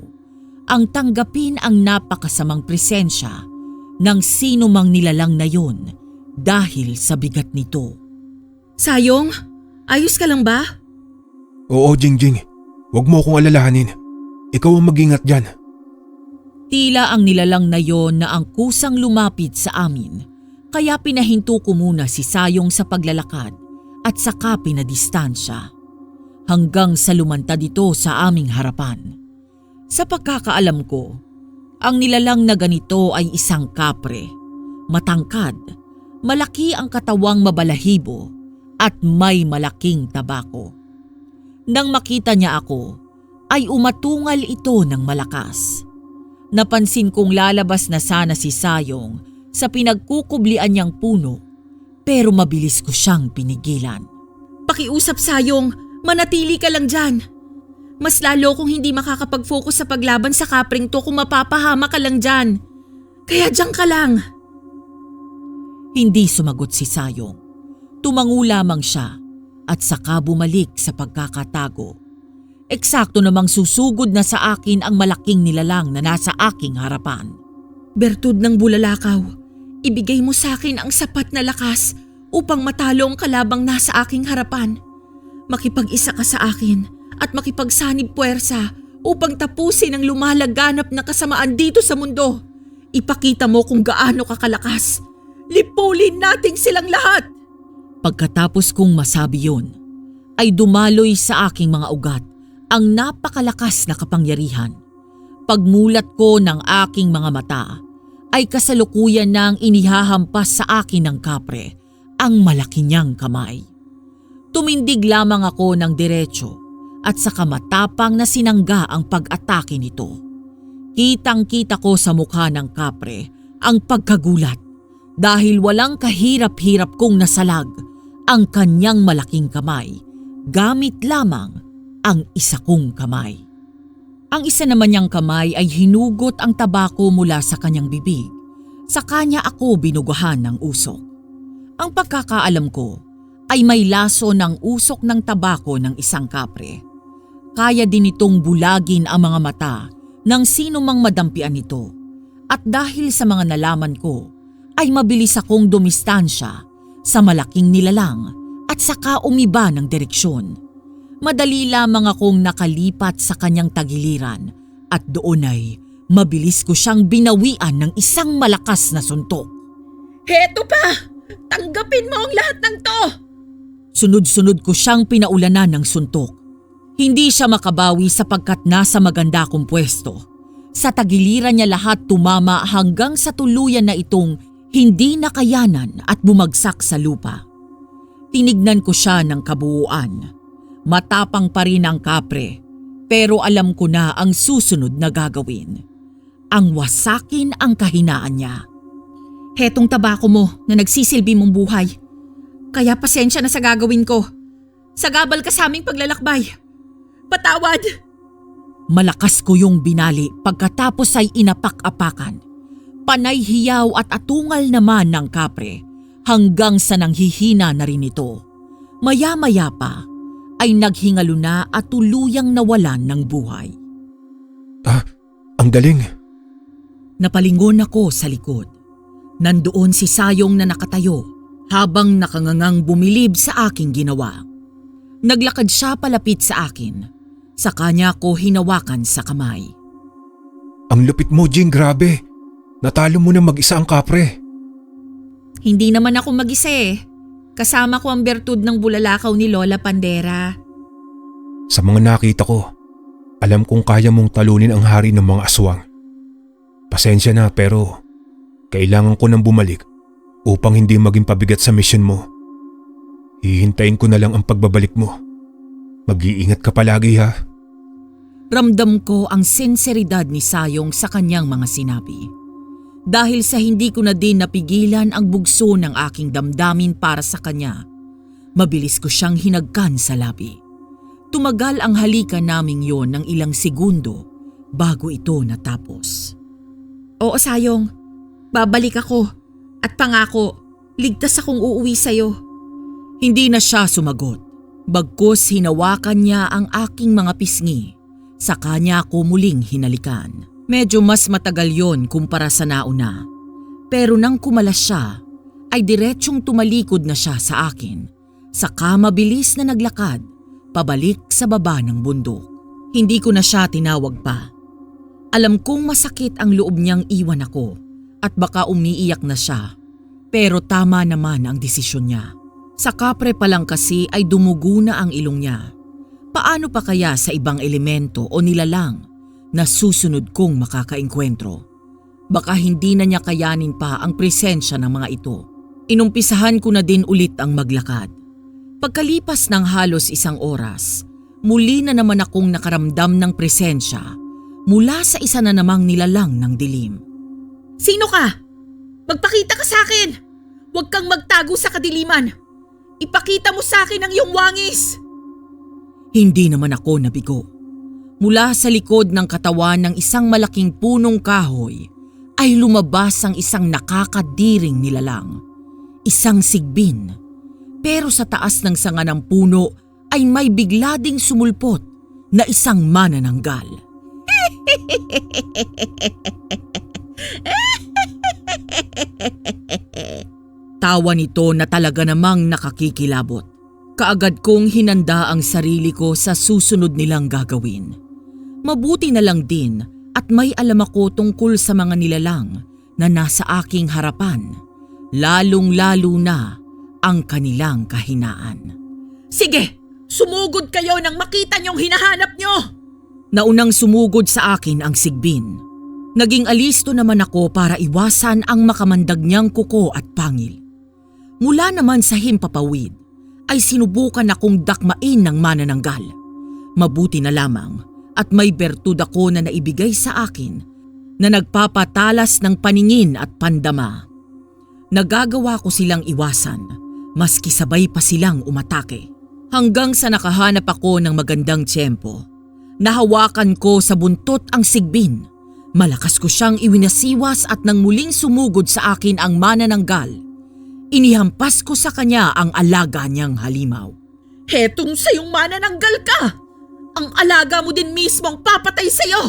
ang tanggapin ang napakasamang presensya ng sino mang nilalang na yun dahil sa bigat nito. Sayong, ayos ka lang ba? Oo, Jingjing. Huwag mo akong alalahanin. Ikaw ang mag-ingat dyan. Tila ang nilalang na yon na ang kusang lumapit sa amin, kaya pinahinto ko muna si Sayong sa paglalakad at saka pinadistansya. Hanggang sa lumantad ito sa aming harapan. Sa pagkakaalam ko, ang nilalang na ganito ay isang kapre, matangkad, malaki ang katawang mabalahibo at may malaking tabako. Nang makita niya ako, ay umatungal ito ng malakas. Napansin kong lalabas na sana si Sayong sa pinagkukublian niyang puno, pero mabilis ko siyang pinigilan. Pakiusap, Sayong. Manatili ka lang dyan. Mas lalo kung hindi makakapag-focus sa paglaban sa kapring to kung mapapahama ka lang dyan. Kaya dyan ka lang. Hindi sumagot si Sayong. Tumango lamang siya at saka bumalik sa pagkakatago. Eksakto namang susugod na sa akin ang malaking nilalang na nasa aking harapan. Bertud ng bulalakaw, ibigay mo sa akin ang sapat na lakas upang matalo ang kalabang nasa aking harapan. Makipag-isa ka sa akin at makipagsanib puwersa upang tapusin ang lumalaganap na kasamaan dito sa mundo. Ipakita mo kung gaano ka kalakas. Lipulin natin silang lahat! Pagkatapos kong masabi yun, ay dumaloy sa aking mga ugat ang napakalakas na kapangyarihan. Pagmulat ko ng aking mga mata, ay kasalukuyan nang inihahampas sa akin ng kapre ang malaki niyang kamay. Tumindig lamang ako ng diretso at saka matapang na sinangga ang pag-atake nito. Kitang-kita ko sa mukha ng kapre ang pagkagulat dahil walang kahirap-hirap kong nasalag ang kanyang malaking kamay gamit lamang ang isa kong kamay. Ang isa naman niyang kamay ay hinugot ang tabako mula sa kanyang bibig. Sa kanya ako binugahan ng usok. Ang pagkakaalam ko ay may laso ng usok ng tabako ng isang kapre. Kaya din itong bulagin ang mga mata ng sino mang madampian nito. At dahil sa mga nalaman ko, ay mabilis akong dumistansya sa malaking nilalang at saka umiba ng direksyon. Madali lamang akong nakalipat sa kanyang tagiliran at doon ay mabilis ko siyang binawian ng isang malakas na suntok. Heto pa! Tanggapin mo ang lahat ng to! Sunod-sunod ko siyang pinaulanan ng suntok. Hindi siya makabawi sapagkat nasa maganda kong pwesto. Sa tagiliran niya lahat tumama hanggang sa tuluyan na itong hindi nakayanan at bumagsak sa lupa. Tinignan ko siya ng kabuuan. Matapang pa rin ang kapre, Pero alam ko na ang susunod na gagawin. Ang wasakin ang kahinaan niya. Hetong tabako mo na nagsisilbi mong buhay. Kaya pasensya na sa gagawin ko. Sagabal ka sa aming paglalakbay. Patawad! Malakas ko yung binali pagkatapos ay inapak-apakan. Panay hiyaw at atungal naman ng kapre hanggang sa nanghihina na rin ito. Maya-maya pa ay naghingalo na at tuluyang nawalan ng buhay. Ang galing. Napalingon ako sa likod. Nandoon si Sayong na nakatayo habang nakangangang bumilib sa aking ginawa. Naglakad siya palapit sa akin. Sa kanya ko hinawakan sa kamay. Ang lupit mo, Jing, grabe. Natalo mo na mag-isa ang kapre. Hindi naman ako mag-isa eh. Kasama ko ang bertud ng bulalakaw ni Lola Pandera. Sa mga nakita ko, alam kong kaya mong talunin ang hari ng mga aswang. Pasensya na pero kailangan ko nang bumalik upang hindi maging pabigat sa mission mo. Hihintayin ko na lang ang pagbabalik mo. Mag-iingat ka palagi ha. Ramdam ko ang sinseridad ni Sayong sa kanyang mga sinabi. Dahil sa hindi ko na din napigilan ang bugso ng aking damdamin para sa kanya, mabilis ko siyang hinagkan sa labi. Tumagal ang halikan naming yon ng ilang segundo bago ito natapos. Oo, Sayong. Babalik ako. At pangako, ligtas akong uuwi sa'yo. Hindi na siya sumagot. Bagkus hinawakan niya ang aking mga pisngi. Sa kanya ako muling hinalikan. Medyo mas matagal yon kumpara sa nauna. Pero nang kumalas siya, ay diretsyong tumalikod na siya sa akin. Saka mabilis na naglakad, pabalik sa baba ng bundok. Hindi ko na siya tinawag pa. Alam kong masakit ang loob niyang iwan ako at baka umiiyak na siya. Pero tama naman ang desisyon niya. Sa kapre pa lang kasi ay dumugo na ang ilong niya. Paano pa kaya sa ibang elemento o nilalang na susunod kong makakaengkwentro? Baka hindi na niya kayanin pa ang presensya ng mga ito. Inumpisahan ko na din ulit ang maglakad. Pagkalipas ng halos 1 oras, muli na naman akong nakaramdam ng presensya mula sa isa na namang nilalang ng dilim. Sino ka? Magpakita ka sa akin! Huwag kang magtago sa kadiliman! Ipakita mo sa akin ang iyong wangis! Hindi naman ako nabigo. Mula sa likod ng katawan ng isang malaking punong kahoy ay lumabas ang isang nakakadiring nilalang. Isang sigbin. Pero sa taas ng sanga ng puno ay may bigla ding sumulpot na isang manananggal. Tawa nito na talaga namang nakakikilabot. Kaagad kong hinanda ang sarili ko sa susunod nilang gagawin. Mabuti na lang din at may alam ako tungkol sa mga nilalang na nasa aking harapan, lalong-lalo na ang kanilang kahinaan. Sige, sumugod kayo nang makita niyong hinahanap niyo! Naunang sumugod sa akin ang sigbin. Naging alisto naman ako para iwasan ang makamandag niyang kuko at pangil. Mula naman sa himpapawid, ay sinubukan akong dakmain ng manananggal. Mabuti na lamang at may bertud ako na naibigay sa akin na nagpapatalas ng paningin at pandama. Nagagawa ko silang iwasan, maski sabay pa silang umatake. Hanggang sa nakahanap ako ng magandang tiyempo. Nahawakan ko sa buntot ang sigbin. Malakas ko siyang iwinasiwas at nang muling sumugod sa akin ang manananggal, inihampas ko sa kanya ang alaga niyang halimaw. Hetong sayong manananggal ka! Ang alaga mo din mismo ang papatay sa'yo!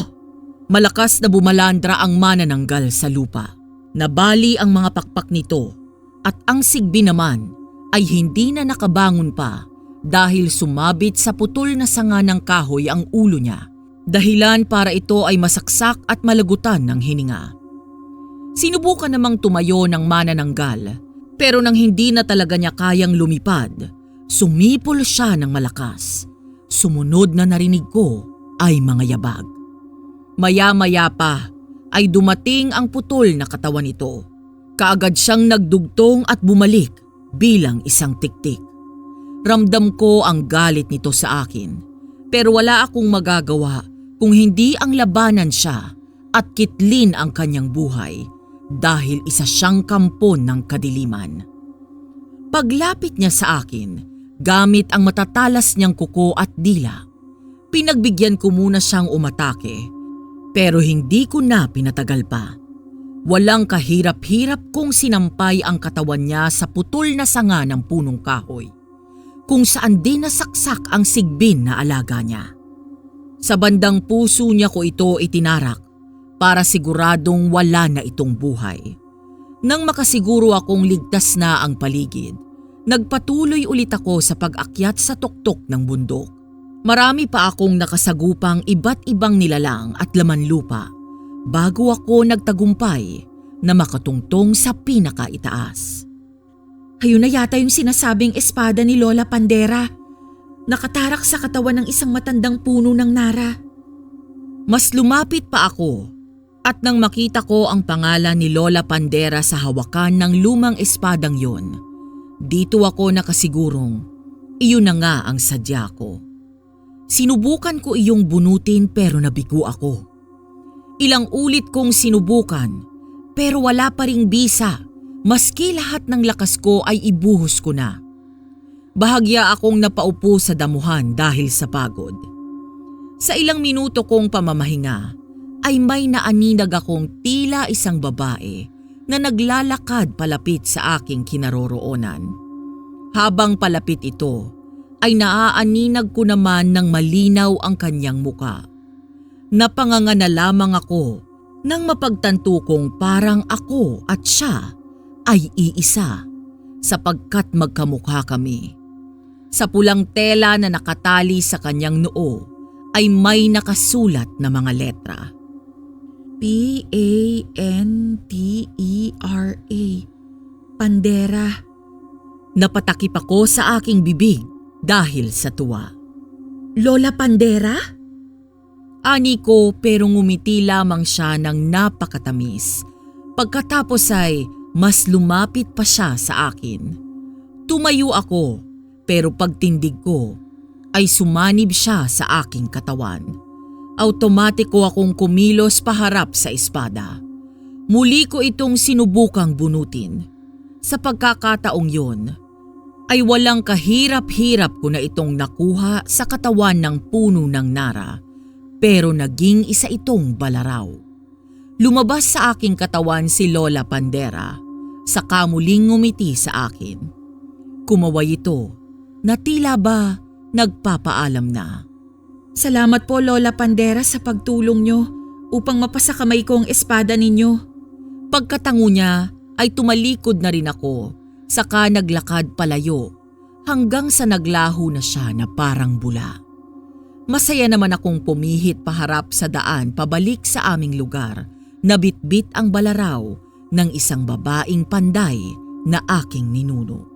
Malakas na bumalandra ang manananggal sa lupa. Nabali ang mga pakpak nito at ang sigbi naman ay hindi na nakabangon pa dahil sumabit sa putol na sanga ng kahoy ang ulo niya. Dahilan para ito ay masaksak at malagutan ng hininga. Sinubukan namang tumayo ng manananggal pero nang hindi na talaga niya kayang lumipad, sumipol siya ng malakas. Sumunod na narinig ko ay mga yabag. Maya-maya pa ay dumating ang putol na katawan nito. Kaagad siyang nagdugtong at bumalik bilang isang tiktik. Ramdam ko ang galit nito sa akin. Pero wala akong magagawa kung hindi ang labanan siya at kitlin ang kanyang buhay dahil isa siyang kampon ng kadiliman. Paglapit niya sa akin, gamit ang matatalas niyang kuko at dila, pinagbigyan ko muna siyang umatake pero hindi ko na pinatagal pa. Walang kahirap-hirap kung sinampay ang katawan niya sa putol na sanga ng punong kahoy, kung saan din nasaksak ang sigbin na alaga niya. Sa bandang puso niya ko ito itinarak para siguradong wala na itong buhay. Nang makasiguro akong ligtas na ang paligid, nagpatuloy ulit ako sa pag-akyat sa tuktok ng bundok. Marami pa akong nakasagupang iba't ibang nilalang at laman lupa bago ako nagtagumpay na makatungtong sa pinakaitaas. Ayun na yata yung sinasabing espada ni Lola Pandera. Nakatarak sa katawan ng isang matandang puno ng nara. Mas lumapit pa ako at nang makita ko ang pangalan ni Lola Pandera sa hawakan ng lumang espadang yon, dito ako nakasigurong iyon na nga ang sadya ko. Sinubukan ko iyong bunutin pero nabigo ako. Ilang ulit kong sinubukan pero wala pa ring bisa maski lahat ng lakas ko ay ibuhos ko na. Bahagya akong napaupo sa damuhan dahil sa pagod. Sa ilang minuto kong pamamahinga ay may naaninag akong tila isang babae na naglalakad palapit sa aking kinaroroonan. Habang palapit ito ay naaaninag ko naman ng malinaw ang kanyang muka. Napanganga na lamang ako nang mapagtanto kong parang ako at siya ay iisa sapagkat magkamukha kami. Sa pulang tela na nakatali sa kanyang noo ay may nakasulat na mga letra. P-A-N-D-E-R-A. Pandera. Napatakip ako sa aking bibig dahil sa tuwa. Lola Pandera? Ani ko pero ngumiti lamang siya ng napakatamis. Pagkatapos ay mas lumapit pa siya sa akin. Tumayo ako pero pagtindig ko ay sumanib siya sa aking katawan. Automatiko akong kumilos paharap sa espada. Muli ko itong sinubukang bunutin. Sa pagkakataong yon, ay walang kahirap-hirap ko na itong nakuha sa katawan ng puno ng nara, pero naging isa itong balaraw. Lumabas sa aking katawan si Lola Pandera, saka muling ngumiti sa akin. Kumaway ito na tila ba nagpapaalam na. Salamat po Lola Pandera sa pagtulong nyo upang mapasakamay ko ang espada ninyo. Pagkatango niya ay tumalikod na rin ako, saka naglakad palayo hanggang sa naglaho na siya na parang bula. Masaya naman akong pumihit paharap sa daan pabalik sa aming lugar na bitbit ang balaraw ng isang babaeng panday na aking ninuno.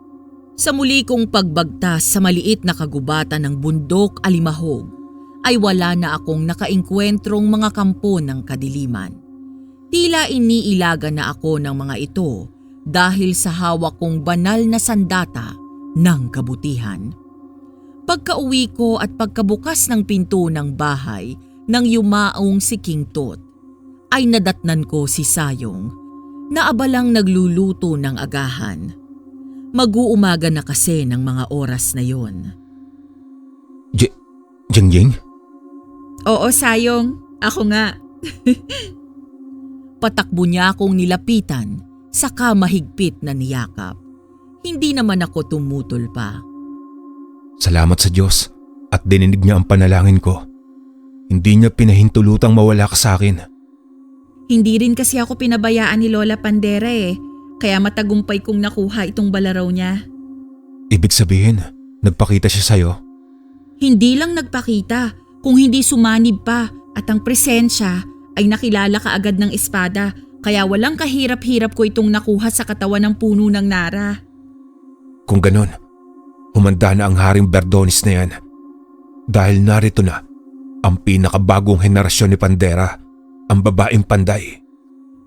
Sa muli kong pagbagtas sa maliit na kagubatan ng bundok Alimahog, ay wala na akong nakaengkwentrong mga kampo ng kadiliman. Tila iniilaga na ako ng mga ito dahil sa hawak kong banal na sandata ng kabutihan. Pagkauwi ko at pagkabukas ng pinto ng bahay ng yumaong si King Tut, ay nadatnan ko si Sayong na abalang nagluluto ng agahan. Mag-uumaga na kasi ng mga oras na yon. Jengjeng? Oo, Sayong. Ako nga. Patakbo niya akong nilapitan, saka mahigpit na niyakap. Hindi naman ako tumutol pa. Salamat sa Diyos at dininig niya ang panalangin ko. Hindi niya pinahintulutang mawala ka sa akin. Hindi rin kasi ako pinabayaan ni Lola Pandera kaya matagumpay kong nakuha itong balaraw niya. Ibig sabihin, nagpakita siya sa'yo? Hindi lang nagpakita, kung hindi sumanib pa at ang presensya ay nakilala ka agad ng espada kaya walang kahirap-hirap ko itong nakuha sa katawan ng puno ng nara. Kung ganon, humanda na ang Haring Berdonis na yan. Dahil narito na ang pinakabagong henerasyon ni Pandera, ang babaeng panday.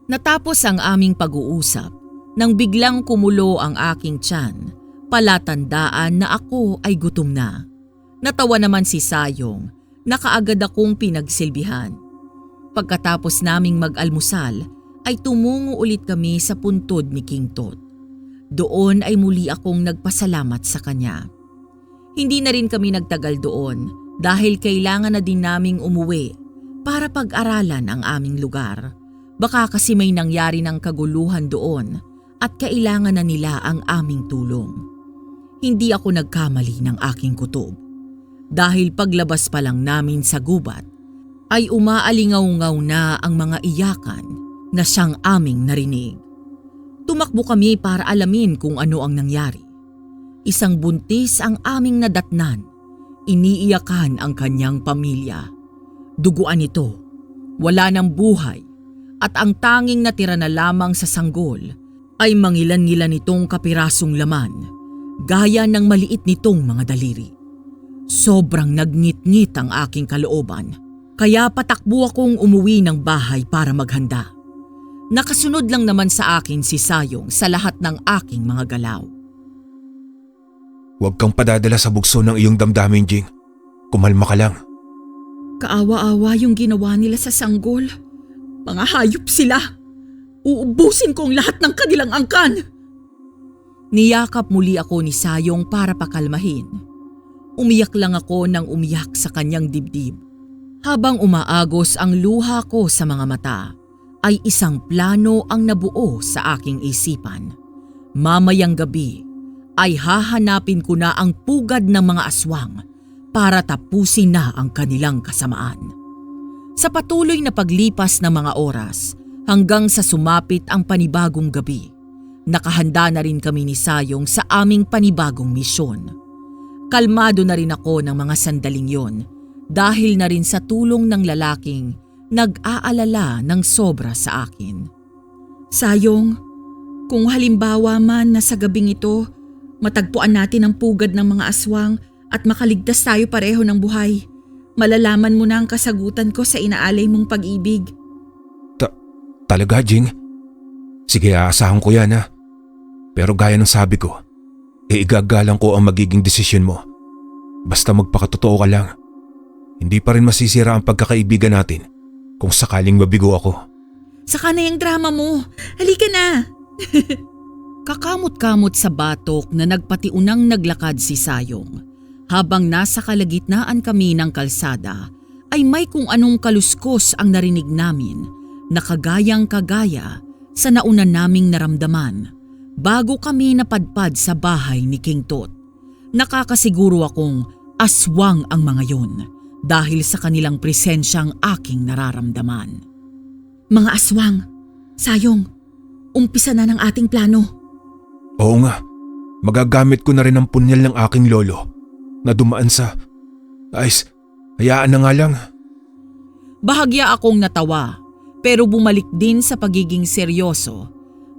Natapos ang aming pag-uusap nang biglang kumulo ang aking tiyan, palatandaan na ako ay gutom na. Natawa naman si Sayong na kaagad akong pinagsilbihan. Pagkatapos naming mag-almusal ay tumungo ulit kami sa puntod ni King Tut. Doon ay muli akong nagpasalamat sa kanya. Hindi na rin kami nagtagal doon dahil kailangan na din naming umuwi para pag-aralan ang aming lugar. Baka kasi may nangyari ng kaguluhan doon at kailangan na nila ang aming tulong. Hindi ako nagkamali ng aking kutob. Dahil paglabas pa lang namin sa gubat, ay umaalingaw-ngaw na ang mga iyakan na siyang aming narinig. Tumakbo kami para alamin kung ano ang nangyari. Isang buntis ang aming nadatnan. Iniiyakan ang kanyang pamilya. Duguan ito, wala ng buhay, at ang tanging natira na lamang sa sanggol ay mangilan-ngilan nitong kapirasong laman, gaya ng maliit nitong mga daliri. Sobrang nagngit-ngit ang aking kalooban, kaya patakbo akong umuwi ng bahay para maghanda. Nakasunod lang naman sa akin si Sayong sa lahat ng aking mga galaw. Huwag kang padadala sa bugso ng iyong damdamin, Jing. Kumalma ka lang. Kaawa-awa yung ginawa nila sa sanggol. Mga hayop sila. Uubusin ko ang lahat ng kanilang angkan. Niyakap muli ako ni Sayong para pakalmahin. Umiyak lang ako nang umiyak sa kanyang dibdib. Habang umaagos ang luha ko sa mga mata, ay isang plano ang nabuo sa aking isipan. Mamayang gabi ay hahanapin ko na ang pugad ng mga aswang para tapusin na ang kanilang kasamaan. Sa patuloy na paglipas ng mga oras hanggang sa sumapit ang panibagong gabi, nakahanda na rin kami ni Sayong sa aming panibagong misyon. Kalmado na rin ako ng mga sandaling yon dahil na rin sa tulong ng lalaking nag-aalala ng sobra sa akin. Sayong, kung halimbawa man na sa gabing ito, matagpuan natin ang pugad ng mga aswang at makaligtas tayo pareho ng buhay, malalaman mo na ang kasagutan ko sa inaalay mong pag-ibig. Talaga, Jing? Sige, aasahan ko yan, ha. Pero gaya ng sabi ko, igagalang ko ang magiging desisyon mo. Basta magpakatotoo ka lang. Hindi pa rin masisira ang pagkakaibigan natin kung sakaling mabigo ako. Saka na yung drama mo. Halika na. Kakamot-kamot sa batok na nagpatiunang naglakad si Sayong. Habang nasa kalagitnaan kami ng kalsada, ay may kung anong kaluskos ang narinig namin na kagayang-kagaya sa nauna naming naramdaman bago kami napadpad sa bahay ni King Tut. Nakakasiguro akong aswang ang mga yon dahil sa kanilang presensyang aking nararamdaman. Mga aswang, Sayong, umpisa na ng ating plano. Oo nga, magagamit ko na rin ang punyal ng aking lolo na dumaan sa… hayaan na nga lang. Bahagya akong natawa pero bumalik din sa pagiging seryoso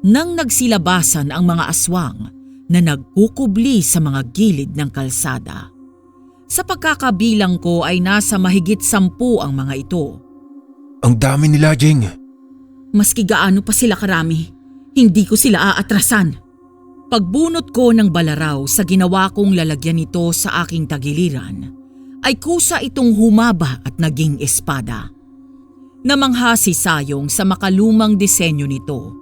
nang nagsilabasan ang mga aswang na nagkukubli sa mga gilid ng kalsada. Sa pagkakabilang ko ay nasa mahigit 10 ang mga ito. Ang dami nila, Jing. Maski gaano pa sila karami, hindi ko sila aatrasan. Pagbunot ko ng balaraw sa ginawa kong lalagyan nito sa aking tagiliran, ay kusa itong humaba at naging espada. Namangha si Sayong sa makalumang disenyo nito.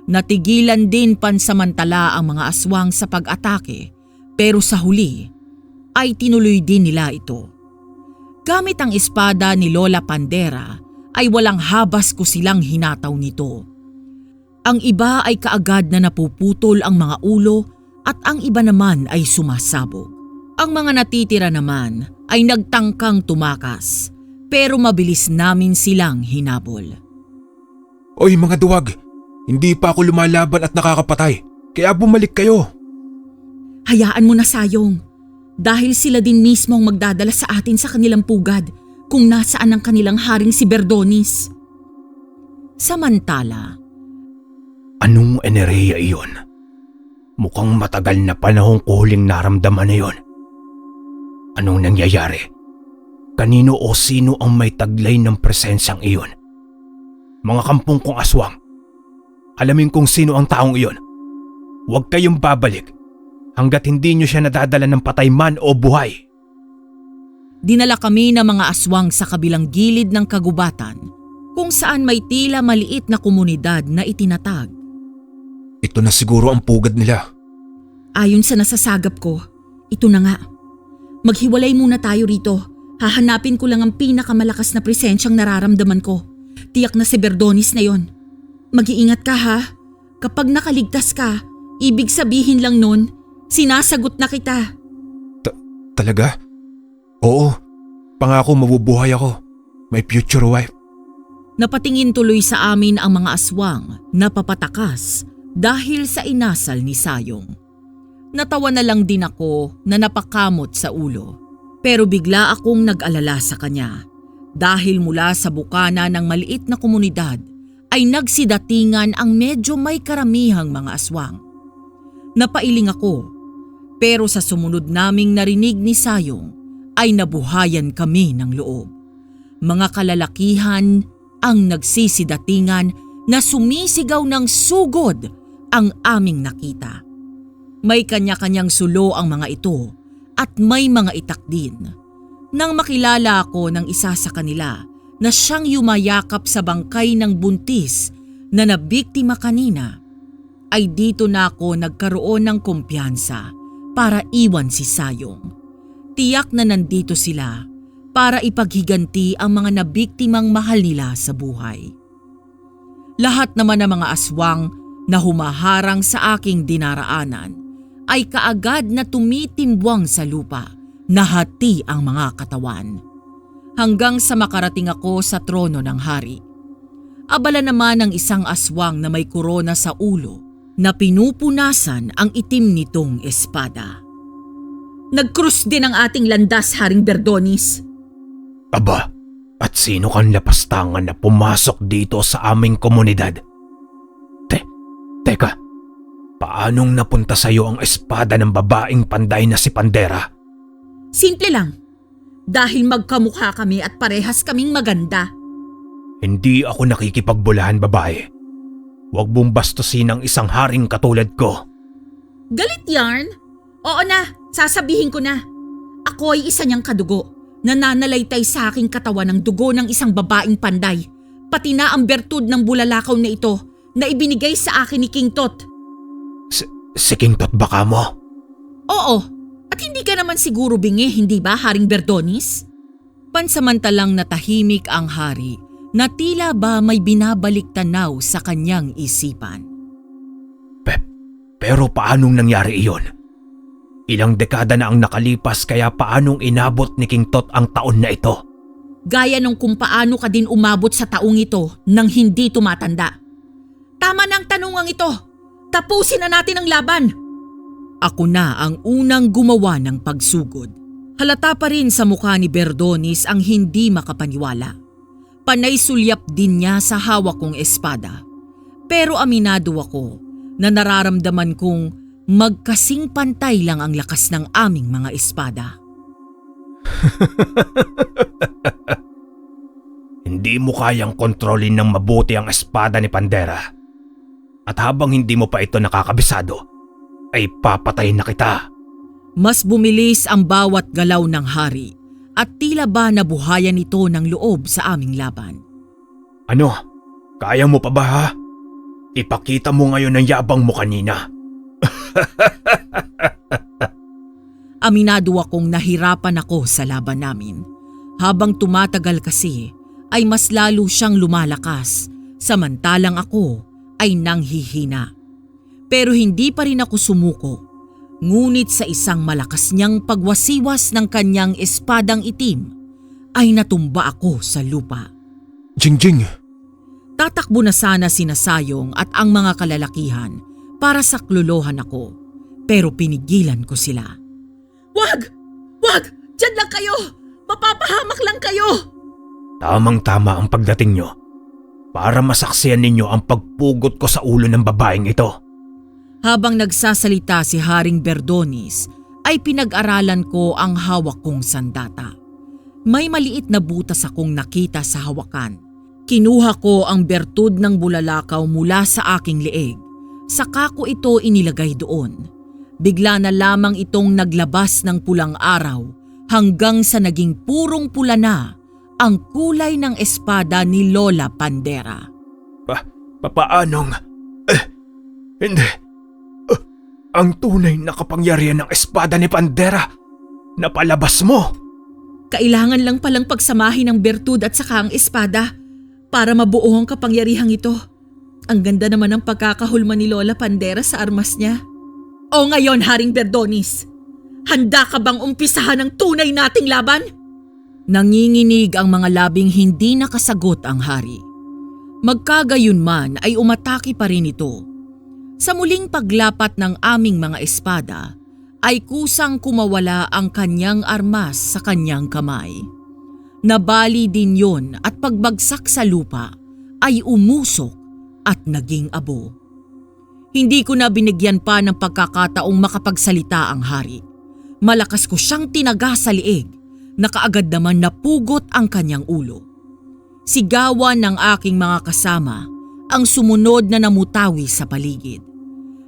Natigilan din pansamantala ang mga aswang sa pag-atake, pero sa huli ay tinuloy din nila ito. Gamit ang espada ni Lola Pandera ay walang habas ko silang hinataw nito. Ang iba ay kaagad na napuputol ang mga ulo at ang iba naman ay sumasabog. Ang mga natitira naman ay nagtangkang tumakas pero mabilis namin silang hinabol. Oy mga duwag, hindi pa ako lumalaban at nakakapatay, kaya bumalik kayo. Hayaan mo na, Sayong. Dahil sila din mismo ang magdadala sa atin sa kanilang pugad kung nasaan ang kanilang haring si Berdonis. Samantala, Anong enerhiya iyon? Mukhang matagal na panahong ko huling naramdaman na yon. Anong nangyayari? Kanino o sino ang may taglay ng presensyang iyon? Mga kampong kong aswang, alamin kung sino ang taong iyon. Huwag kayong babalik hanggat hindi nyo siya nadadala ng patay man o buhay. dinala kami ng mga aswang sa kabilang gilid ng kagubatan kung saan may tila maliit na komunidad na itinatag. Ito na siguro ang pugad nila. Ayon sa nasasagap ko, ito na nga. Maghiwalay muna tayo rito. Hahanapin ko lang ang pinakamalakas na presensyang nararamdaman ko. Tiyak na si Berdonis na yon. Mag-iingat ka ha. Kapag nakaligtas ka, ibig sabihin lang nun, sinasagot na kita. Talaga? Oo, pangako mabubuhay ako. May future wife. Napatingin tuloy sa amin ang mga aswang na papatakas dahil sa inasal ni Sayong. Natawa na lang din ako na napakamot sa ulo. Pero bigla akong nag-alala sa kanya dahil mula sa bukana ng maliit na komunidad ay nagsidatingan ang medyo may karamihang mga aswang. Napailing ako, pero sa sumunod naming narinig ni Sayong ay nabuhayan kami ng loob. Mga kalalakihan ang nagsisidatingan na sumisigaw ng sugod ang aming nakita. May kanya-kanyang sulo ang mga ito at may mga itak din. Nang makilala ako ng isa sa kanila na siyang yumayakap sa bangkay ng buntis na nabiktima kanina, ay dito na ako nagkaroon ng kumpiyansa para iwan si Sayong. Tiyak na nandito sila para ipaghiganti ang mga nabiktimang mahal nila sa buhay. Lahat naman ng mga aswang na humaharang sa aking dinaraanan ay kaagad na tumitimbwang sa lupa, nahati ang mga katawan. Hanggang sa makarating ako sa trono ng hari. Abala naman ang isang aswang na may korona sa ulo na pinupunasan ang itim nitong espada. Nag-cruise din ang ating landas, Haring Berdonis. Aba, at sino kang lapastangan na pumasok dito sa aming komunidad? Teka, paanong napunta sa'yo ang espada ng babaeng panday na si Pandera? Simple lang. Dahil magkamukha kami at parehas kaming maganda. Hindi ako nakikipagbulahan, babae. Huwag mong bastusin ang isang haring katulad ko. Galit yarn? Oo na, sasabihin ko na. Ako ay isa niyang kadugo. Nananalaytay sa aking katawan ng dugo ng isang babaeng panday. Pati na ang bertud ng bulalakaw na ito na ibinigay sa akin ni King Tot. Si King Tot baka mo? Oo, at hindi ka naman siguro bingi, hindi ba, Haring Berdonis? Pansamantalang natahimik ang hari na tila ba may binabalik tanaw sa kanyang isipan. Pero paanong nangyari iyon? Ilang dekada na ang nakalipas kaya paanong inabot ni King Tot ang taon na ito? Gaya nung kung paano ka din umabot sa taong ito nang hindi tumatanda. Tama na ang tanungang ito. Tapusin na natin ang laban. Ako na ang unang gumawa ng pagsugod. Halata pa rin sa mukha ni Berdonis ang hindi makapaniwala. Panay sulyap din niya sa hawak kong espada. Pero aminado ako na nararamdaman kong magkasing pantay lang ang lakas ng aming mga espada. Hindi mo kayang kontrolin ng mabuti ang espada ni Pandera. At habang hindi mo pa ito nakakabisado, ay papatayin na kita. Mas bumilis ang bawat galaw ng hari at tila ba nabuhayan ito ng loob sa aming laban. Ano? Kaya mo pa ba ha? Ipakita mo ngayon ang yabang mo kanina. Aminado akong nahirapan ako sa laban namin. Habang tumatagal kasi ay mas lalo siyang lumalakas, samantalang ako ay nanghihina. Pero hindi pa rin ako sumuko. Ngunit sa isang malakas niyang pagwasiwas ng kanyang espadang itim, ay natumba ako sa lupa. Jingjing! Tatakbo na sana sina Sayong at ang mga kalalakihan para saklolohan ako, pero pinigilan ko sila. Wag! Wag! Diyan lang kayo! Mapapahamak lang kayo! Tamang-tama ang pagdating nyo para masaksiyan ninyo ang pagpugot ko sa ulo ng babaeng ito. Habang nagsasalita si Haring Berdonis, ay pinag-aralan ko ang hawak kong sandata. May maliit na butas akong nakita sa hawakan. Kinuha ko ang bertud ng bulalakaw mula sa aking leeg. Saka ko ito inilagay doon. Bigla na lamang itong naglabas ng pulang araw hanggang sa naging purong pula na ang kulay ng espada ni Lola Pandera. Papaanong? Hindi. Ang tunay na kapangyarihan ng espada ni Pandera, napalabas mo. Kailangan lang palang pagsamahin ang bertud at saka ang espada para mabuo ang kapangyarihang ito. Ang ganda naman ng pagkakahulma ni Lola Pandera sa armas niya. O ngayon, Haring Berdonis, handa ka bang umpisahan ang tunay nating laban? Nanginginig ang mga labing hindi nakasagot ang hari. Magkagayunman ay umatake pa rin ito. Sa muling paglapat ng aming mga espada, ay kusang kumawala ang kanyang armas sa kanyang kamay. Nabali din yon at pagbagsak sa lupa ay umusok at naging abo. Hindi ko na binigyan pa ng pagkakataong makapagsalita ang hari. Malakas ko siyang tinaga sa liig na kaagad naman napugot ang kanyang ulo. Sigawan ng aking mga kasama ang sumunod na namutawi sa paligid.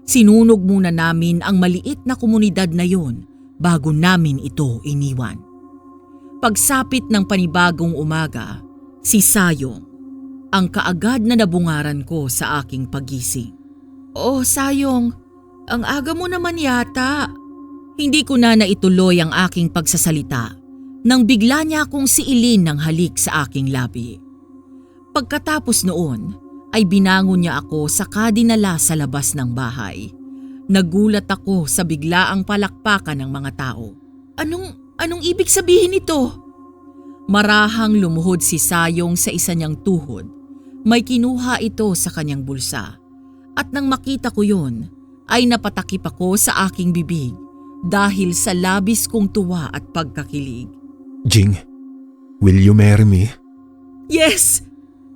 Sinunog muna namin ang maliit na komunidad na yon bago namin ito iniwan. Pagsapit ng panibagong umaga, si Sayong ang kaagad na nabungaran ko sa aking pagising. Oh, Sayong, ang aga mo naman yata. Hindi ko na naituloy ang aking pagsasalita nang bigla niya akong siilin ng halik sa aking labi. Pagkatapos noon, ay binangon niya ako saka dinala sa labas ng bahay. Nagulat ako sa biglaang palakpakan ng mga tao. Anong ibig sabihin nito? Marahang lumuhod si Sayong sa isa niyang tuhod. May kinuha ito sa kanyang bulsa. At nang makita ko yun, ay napatakip ako sa aking bibig dahil sa labis kong tuwa at pagkakilig. Jing, will you marry me? Yes!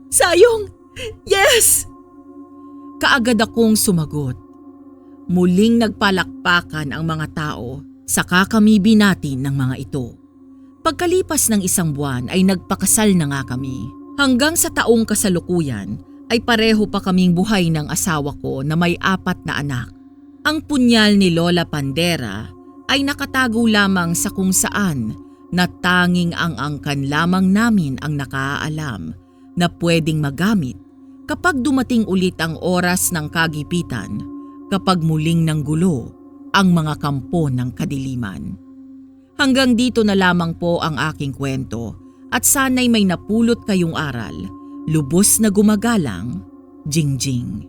Sayong! Yes! Kaagad akong sumagot. Muling nagpalakpakan ang mga tao sa kami binati ng mga ito. Pagkalipas ng isang buwan ay nagpakasal na nga kami. Hanggang sa taong kasalukuyan ay pareho pa kaming buhay ng asawa ko na may 4 na anak. Ang punyal ni Lola Pandera ay nakatago lamang sa kung saan na tanging ang angkan lamang namin ang nakaalam na pwedeng magamit kapag dumating ulit ang oras ng kagipitan, kapag muling nanggulo ang mga kampo ng kadiliman. Hanggang dito na lamang po ang aking kwento at sana'y may napulot kayong aral. Lubos na gumagalang, Jingjing.